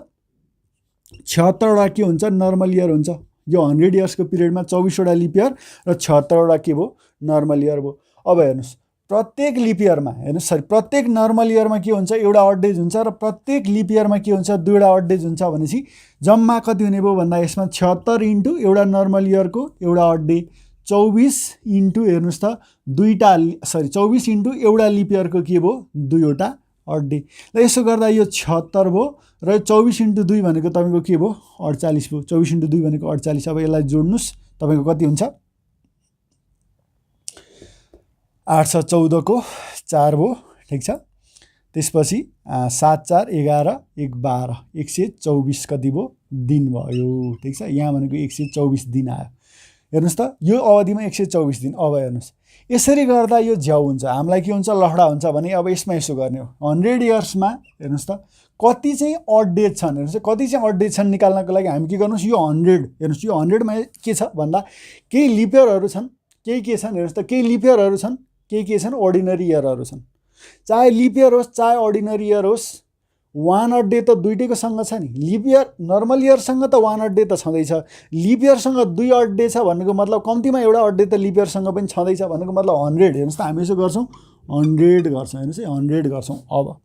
76वटा के हुन्छ नर्मल इयर हुन्छ। यो 100 इयर्सको पिरियडमा 24वटा लिप इयर र 76वटा के भयो नर्मल इयर भयो। अब हेर्नुहोस् प्रत्येक लिप इयरमा हेर्नुहोस्, सरी प्रत्येक नर्मल इयरमा के हुन्छ एउटा अड डेज हुन्छ र प्रत्येक लिप इयरमा के हुन्छ 2वटा अड डेज हुन्छ भनेपछि जम्मा कति हुने भयो भन्दा यसमा 76 इन्टु एउटा नर्मल इयरको एउटा अड डे, 24 इन्टु हेर्नुहोस् त 24 इन्टु एउटा लिप इयरको के भयो 2वटा अड डे। र यसो गर्दा यो 76 भयो र 24 इन्टु 2 भनेको तपाईँको के भयो 48 भयो। 24 इन्टु 2 भनेको 48। अब यसलाई जोड्नुहोस् तपाईँको कति हुन्छ 814 को 4 भयो। ठिक छ, त्यसपछि 7 4 11 1 12 124 कति भयो दिन भयो। ठिक छ, यहाँ भनेको 124 दिन आयो। हेर्नुहोस् त यो अवधिमा 124 दिन। अब हेर्नुहोस् यसरी गर्दा यो झ्याउ हुन्छ, हामीलाई के हुन्छ लहडा हुन्छ भने अब यसमा यसो गर्ने हो। 100 इयर्समा हेर्नुहोस् त कति चाहिँ अड डेज छन्, हेर्नुहोस् कति चाहिँ अड डेज छन् निकाल्नको लागि हामी के गर्नुहोस् यो 100 हेर्नुहोस् यो 100 मा के छ भन्दा केही लिप इयरहरू छन्, केही के छन् हेर्नुहोस् त, केही लिप इयरहरू छन्, केही के छन् अर्डिनरी इयरहरू छन्। चाहे लिप इयर होस् चाहे अर्डिनरी इयर होस् 1 अड डे त दुईटैको सँग छ नि। लिप इयर नर्मल इयरसँग त 1 अड डे त छँदैछ, लिप इयरसँग 2 अड डे छ भन्नुको मतलब कम्तीमा एउटा अड डे त लिप इयरसँग पनि छँदैछ भन्नुको मतलब 100। हेर्नुहोस् त हामी यसो गर्छौँ 100 गर्छौँ, हेर्नुहोस् है 100 गर्छौँ। अब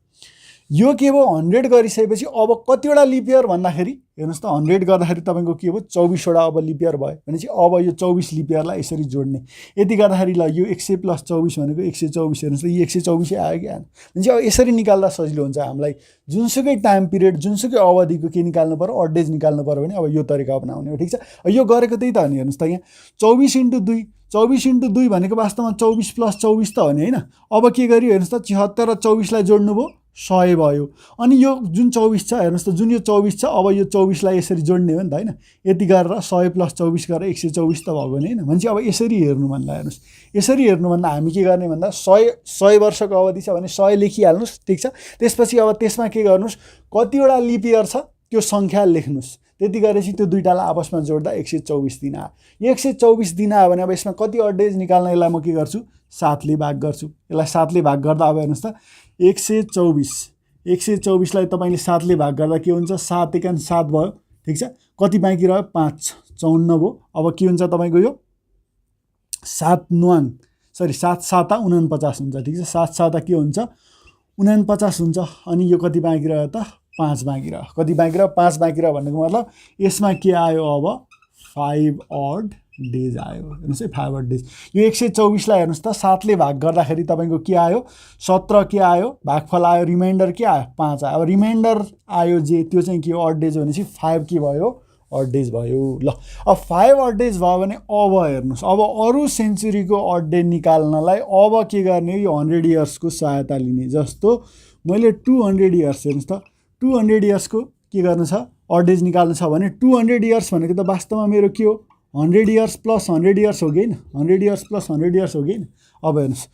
यो के भयो 100 गरिसकेपछि अब कतिवटा लिप इयर भन्दाखेरि हेर्नुहोस् त 100 गर्दाखेरि तपाईँको के भयो 24वटा अब लिप इयर भयो भनेपछि अब यो 24 लिप इयरलाई यसरी जोड्ने। यति गर्दाखेरि ल यो 100 + 24 भनेको 124। हेर्नुहोस् त यो 124 आयो कि आएन भनेपछि अब यसरी निकाल्दा सजिलो हुन्छ हामीलाई। जुनसुकै टाइम पिरियड जुनसुकै अवधिको के निकाल्नु पर्यो अड डेज निकाल्नु पर्यो भने अब यो तरिका अपनाउने हो। ठिक छ, यो गरेको त्यही त हो नि। हेर्नुहोस् त यहाँ 24 इन्टु 2, 24 इन्टु 2 भनेको वास्तवमा 24 + 24 त हो नि होइन। अब के गरियो हेर्नुहोस् त 76 र 24 लाई जोड्नु भयो 100 भयो। अनि यो जुन 24 छ हेर्नुहोस् त जुन यो 24 छ अब यो 24 लाई यसरी जोड्ने हो नि त होइन। यति गरेर 100 + 24 गरेर 124 त भएको नि होइन। भनेपछि अब यसरी हेर्नु भन्दा हेर्नुहोस् यसरी हेर्नु भन्दा हामी के गर्ने भन्दा 100 वर्षको अवधि छ भने 100 लेखिहाल्नुहोस्। ठिक छ, त्यसपछि अब त्यसमा के गर्नुहोस् कतिवटा लिप इयर छ त्यो सङ्ख्या लेख्नुहोस्। त्यति गरेपछि त्यो दुईटालाई आपसमा जोड्दा 124 दिन आयो। 124 दिन आयो भने अब यसमा कति अड डेज निकाल्न यसलाई म के गर्छु 7 ले भाग गर्छु। यसलाई 7 ले भाग गर्दा अब हेर्नुहोस् त 124 124 लाई तपाईले 7 ले भाग गर्दा के हुन्छ 7 एकान 7 भयो ठीक छ कति बाँकी रह्यो 5 54 भयो अब के हुन्छ तपाईको यो 7 7 49 हुन्छ ठीक छ 7 7 के हुन्छ 49 हुन्छ अनि यो कति बाँकी रह्यो त 5 बाँकी रह्यो कति बाँकी रह्यो 5 बाँकी रह्यो भन्नुको मतलब यसमा के आयो अब 5 odd days आयो हेर्नुस् है 5 odd days यो 124 लाई हेर्नुस् त 7 ले भाग गर्दाखेरि तपाईको के आयो 17 के आयो भागफल आयो रिमाइन्डर के आयो 5 आयो अब रिमाइन्डर आयो जे त्यो चाहिँ के odd days भनेपछि 5 के भयो odd days भयो ल अब 5 odd days भयो भने अब हेर्नुस् अब अरु सेन्चुरीको odd day निकाल्नलाई अब के गर्ने यो 100 इयर्स को सहायता लिने जस्तो मैले 200 इयर्स हेर्नुस् त 200 इयर्स को के गर्नु छ odd days निकाल्नु छ भने 200 इयर्स भनेको त वास्तवमा मेरो के हो 100 इयर्स प्लस 100 इयर्स हो कि हैन 100 इयर्स प्लस 100 इयर्स हो कि हैन अब हेर्नुस्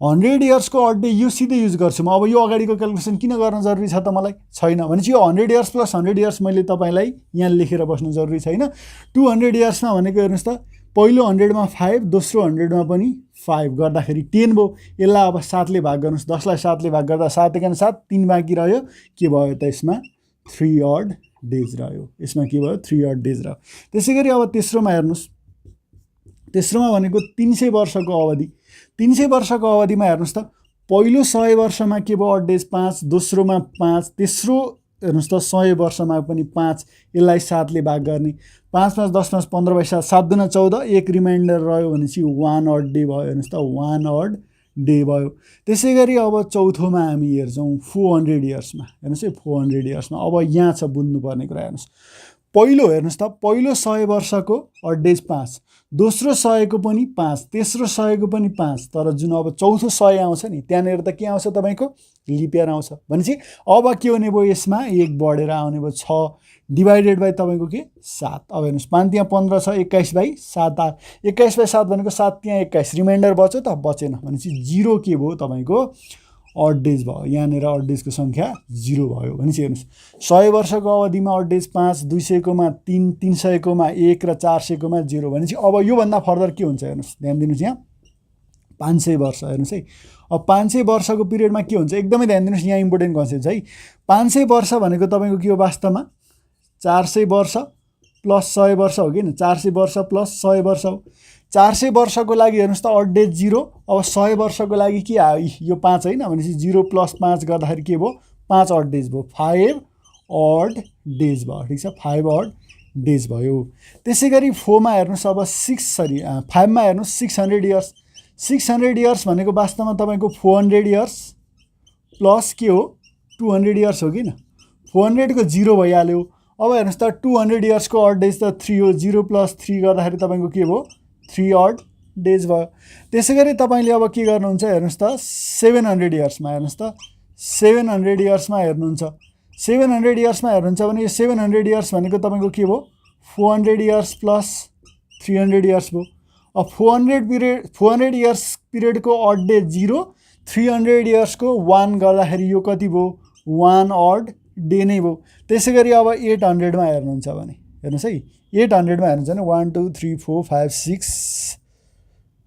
100 इयर्स को odd day यो सिधै युज गर्छु म अब यो अगाडिको क्याल्कुलेसन किन गर्न जरुरी छ त मलाई छैन भनेपछि यो 100 इयर्स प्लस 100 इयर्स मैले तपाईलाई यहाँ लेखेर बस्नु जरुरी छैन 200 इयर्स मा भनेको हेर्नुस् त पहिलो 100 मा 5 दोस्रो 100 मा पनि 5 गर्दाखेरि 10 भयो यसलाई अब 7 ले भाग गर्नुस् 10 लाई 7 ले भाग गर्दा 7 एकान 7 3 बाँकी रह्यो के भयो त यसमा 3 odd days रह्यो यसमा के भयो 3 odd days रह्यो त्यसैगरी अब तेस्रोमा हेर्नुस् तेस्रोमा भनेको 300 वर्षको अवधि 300 वर्षको अवधिमा हेर्नुस् त पहिलो 100 वर्षमा के भयो odd days 5 दोस्रोमा 5 तेस्रो हेर्नुस् त 100 वर्षमा पनि 5 यसलाई 7 ले भाग गर्ने 5 5 10 5 15 बाइ 7 7 दुना 14 एक रिमाइन्डर रह्यो भनेपछि 1 odd day भयो हेर्नुस् त 1 odd day भयो त्यसैगरी अब चौथोमा हामी हेर्छौं 400 इयर्समा हेर्नुस् है 400 इयर्समा अब यहाँ छ बुझ्नु पर्ने कुरा हेर्नुस् पहिलो हेर्नुस् त पहिलो 100 वर्षको odd days 5 दोस्रो 100 को पनि 5 तेस्रो 100 को पनि 5 तर जुन अब चौथो 100 आउँछ नि त्यहाँनेर त के आउँछ तपाईको लिप इयर आउँछ भनेपछि अब के हुने भयो यसमा 1 बढेर आउने भयो 6 डिवाइडेड बाइ तपाईको के 7 अब हेर्नुस् 5 त्यहाँ 15 छ 21 बाइ 7 21 बाइ 7 भनेको 7 त्यहाँ 21 रिमाइन्डर बच्यो त बचेन भनेपछि 0 के भयो तपाईको odd days भयो यहाँनेर odd days को संख्या 0 भयो भनेपछि हेर्नुस् 100 वर्षको अवधिमा odd days 5 200 कोमा 3 300 कोमा 1 र 400 कोमा 0 भनेपछि अब यो भन्दा फर्दर के हुन्छ हेर्नुस् ध्यान दिनुस् यहाँ 500 वर्ष हेर्नुस् है अब 500 वर्षको पिरियडमा के हुन्छ एकदमै ध्यान दिनुस् यहाँ इम्पोर्टेन्ट कन्सेप्ट है 500 वर्ष भनेको तपाईको के हो वास्तवमा 400 वर्ष प्लस 100 वर्ष हो किन 400 वर्ष प्लस 100 वर्ष हो 400 वर्षको लागि हेर्नुस् त odd days 0 अब 100 वर्षको लागि के आयो यो 5 हैन भनेपछि 0 प्लस 5 गर्दाखेरि के भयो 5 odd days भयो 5 odd days भयो ठीक छ 5 odd days भयो त्यसैगरी 4 मा हेर्नुस् अब 5 मा हेर्नुस् 600 इयर्स 600 इयर्स भनेको वास्तवमा तपाईको 400 इयर्स प्लस के हो 200 इयर्स हो किन 400 को 0 भइहाल्यो अब हेर्नुस् त 200 इयर्स को odd days त 3 हो 0 प्लस 3 गर्दाखेरि तपाईको के भयो 3 odd days भयो त्यसैगरी तपाईले अब के गर्नुहुन्छ हेर्नुस् त 700 इयर्समा हेर्नुस् त 700 इयर्समा हेर्नुहुन्छ 700 इयर्समा हेर्नुहुन्छ भने यो 700 इयर्स भनेको तपाईको के भयो 400 इयर्स प्लस 300 इयर्स भयो अब 400 इयर्स पिरियडको odd day 0 300 इयर्स को 1 गर्दाखेरि यो कति भयो 1 odd day नै भयो त्यसैगरी अब 800 मा हेर्नुहुन्छ भने हेर्नुस् है 800 मा हेर्नुहुन्छ भने 1 2 3 4 5 6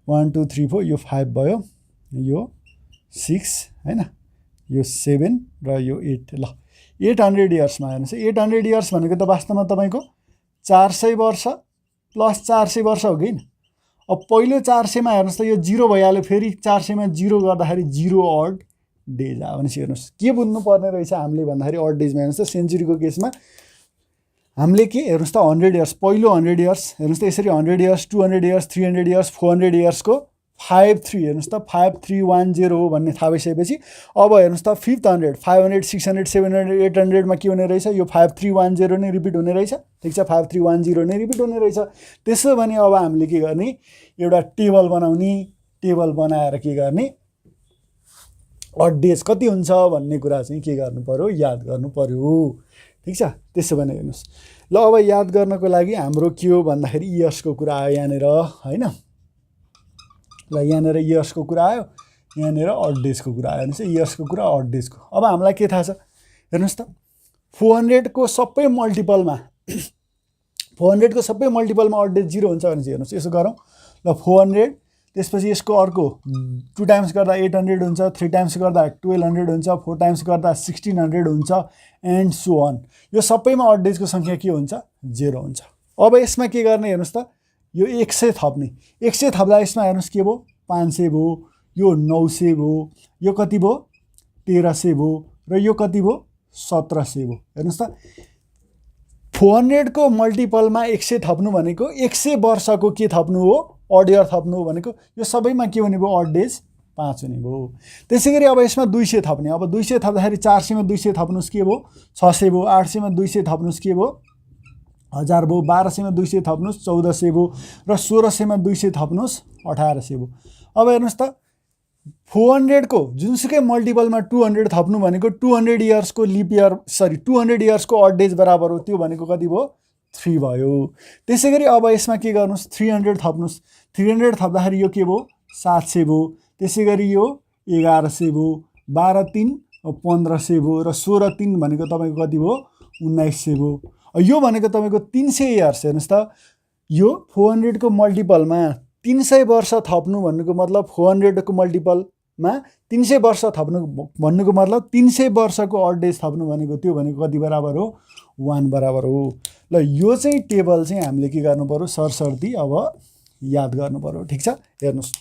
1 2 3 4 यो 5 भयो यो 6 हैन यो 7 र यो 8 ल 800 इयर्समा हेर्नुस् 800 इयर्स भनेको त वास्तवमा तपाईको 400 वर्ष प्लस 400 वर्ष हो किन अब पहिलो 400 मा हेर्नुस् त यो 0 भइहाल्यो फेरि 400 मा 0 गर्दाखेरि 0 odd days आयो भनेपछि हेर्नुस् के बुझ्नु पर्ने रहेछ हामीले भन्दाखेरि odd days मा हेर्नुस् त सेन्चुरीको केसमा हामीले के हेर्नुस् त 100 इयर्स पहिलो 100 इयर्स हेर्नुस् त यसरी 100 इयर्स 200 इयर्स 300 इयर्स 400 इयर्स को 53 हेर्नुस् त 5310 हो भन्ने थाहा भइसकेपछि अब हेर्नुस् त 500 500 600 700 800 मा के हुने रहेछ यो 5310 नै रिपिट हुने रहेछ ठीक छ 5310 नै रिपिट हुने रहेछ त्यसो भने अब हामीले के गर्ने एउटा टेबल बनाउने टेबल बनाएर के गर्ने odd days कति हुन्छ भन्ने कुरा चाहिँ के गर्नु पर्यो याद गर्नु पर्यो ठीक छ त्यसो भने हेर्नुस् ल अब याद गर्नको लागि हाम्रो के हो भन्दाखेरि इयर्स को कुरा आयो यहाँनेर हैन ल यहाँनेर इयर्स को कुरा आयो यहाँनेर odd days को कुरा आयो हेर्नुस् इयर्स को कुरा odd days को अब हामीलाई के थाहा छ हेर्नुस् त 400 को सबै मल्टिपलमा 400 को सबै मल्टिपलमा odd days 0 हुन्छ भने चाहिँ हेर्नुस् यसो गरौँ ल 400 त्यसपछि यसको अर्को 2 टाइम्स गर्दा 800 हुन्छ, 3 टाइम्स गर्दा 1200 हुन्छ, 4 टाइम्स गर्दा 1600 हुन्छ एन्ड सो अन। यो सबैमा अड डेजको सङ्ख्या के हुन्छ 0 हुन्छ। अब यसमा के गर्ने हेर्नुहोस् त, यो 100 थप्ने, 100 थप्दा यसमा हेर्नुहोस् के भयो 500 भयो, यो 900 भयो, यो कति भयो 1300 भयो र यो कति भयो 1700 भयो। हेर्नुहोस् त 400 को मल्टिपलमा 100 थप्नु भनेको 100 वर्षको के थप्नु हो अड इयर थप्नु हो भनेको यो सबैमा के हुने भयो अड डेज 5 हुने भयो। त्यसै गरी अब यसमा 200 थप्ने, अब 200 थप्दाखेरि 400 मा 200 थप्नुस् के भयो 600 भयो, 800 मा 200 थप्नुस् के भयो 1000 भयो, 1200 मा 200 थप्नुस् 1400 भयो र 1600 मा 200 थप्नुस् 1800 भयो। अब हेर्नुहोस् त 400 को जुनसुकै मल्टिपलमा 200 थप्नु भनेको 200 इयर्सको लिप इयर 200 इयर्सको अड डेज बराबर हो, त्यो भनेको कति भयो 3 भयो। त्यसै गरी अब यसमा के गर्नुस् 300 थप्नुस्, 300 थप्दाखेरि यो के भयो 700 भयो, त्यसै गरी यो 1100 भयो, 12 3 1500 भयो र 16 3 भनेको तपाईँको कति भयो 1900 भयो। यो भनेको तपाईँको 300 इयर्स। हेर्नुहोस् त यो 400 को मल्टिपलमा 300 वर्ष थप्नु भन्नुको मतलब 400 को मल्टिपलमा 300 वर्ष थप्नु भन्नुको मतलब 300 वर्षको अड डेज थप्नु भनेको त्यो भनेको कति बराबर हो 1 बराबर हो। ल यो चाहिँ टेबल चाहिँ हामीले के गर्नु पर्यो सरसर्ती अब याद गर्नु पर्यो। ठिक छ, हेर्नुहोस्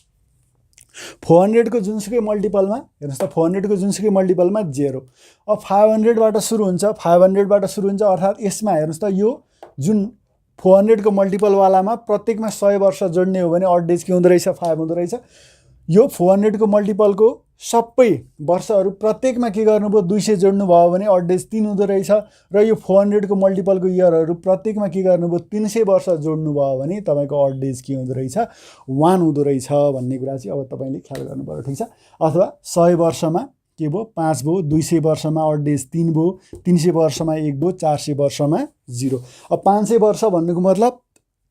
400 को जुनसुकै मल्टिपलमा हेर्नुहोस् त 400 को जुनसुकै मल्टिपलमा 0। अब 500 बाट सुरु हुन्छ, 500 बाट सुरु हुन्छ अर्थात् यसमा हेर्नुहोस् त यो जुन 400 को मल्टिपलवालामा प्रत्येकमा 100 वर्ष जोड्ने हो भने अड डेज के हुँदो रहेछ 5 हुँदो रहेछ। यो 400 को मल्टिपलको सबै वर्षहरू प्रत्येकमा के गर्नुभयो 200 जोड्नु भयो भने अड डेज 3 हुँदो रहेछ र यो 400 को मल्टिपलको इयरहरू प्रत्येकमा के गर्नुभयो 300 वर्ष जोड्नु भयो भने तपाईँको अड डेज के हुँदो रहेछ 1 हुँदो रहेछ भन्ने कुरा चाहिँ अब तपाईँले ख्याल गर्नु पर्यो। ठिक छ, अथवा 100 वर्षमा के भयो 5 भयो, 200 वर्षमा अड डेज 3 भयो, 300 वर्षमा 1 भयो, 400 वर्षमा 0। अब 500 वर्ष भन्नुको मतलब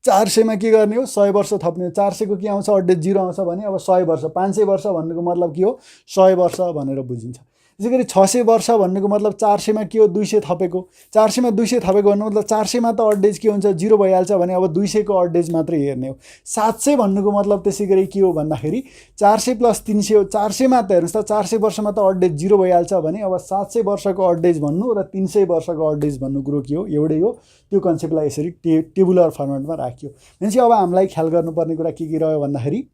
400 मा के गर्ने हो 100 वर्ष थप्ने, 400 को के आउँछ अड डेज 0 आउँछ भने अब 100 वर्ष, 500 वर्ष भन्नुको मतलब के हो 100 वर्ष भनेर बुझिन्छ। त्यसै गरी 600 वर्ष भन्नुको मतलब 400 मा के हो 200 थपेको, 400 मा 200 थपेको भन्नु मतलब 400 मा त अड डेज के हुन्छ 0 भइहाल्छ भने अब 200 को अड डेज मात्रै हेर्ने हो। 700 भन्नुको मतलब त्यसै गरी के हो भन्दाखेरि 400 प्लस 300 हो, 400 मा त हेर्नुहोस् त 400 वर्षमा त अड डेज 0 भइहाल्छ भने अब 700 वर्षको अड डेज भन्नु र 300 वर्षको अड डेज भन्नु कुरो के हो एउटै हो। त्यो कन्सेप्टलाई यसरी टेबुलर फर्मेटमा राख्यो भनेपछि अब हामीलाई ख्याल गर्नुपर्ने कुरा के रह्यो भन्दाखेरि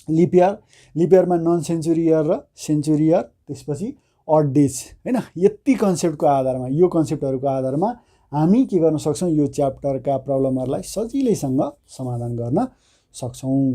लिप इयरमा नन सेन्चुरी इयर र सेन्चुरी इयर, त्यसपछि अड डेज हैन। यति कन्सेप्टको आधारमा यो कन्सेप्टहरूको आधारमा हामी के गर्न सक्छौँ यो च्याप्टरका प्रब्लमहरूलाई सजिलैसँग समाधान गर्न सक्छौँ।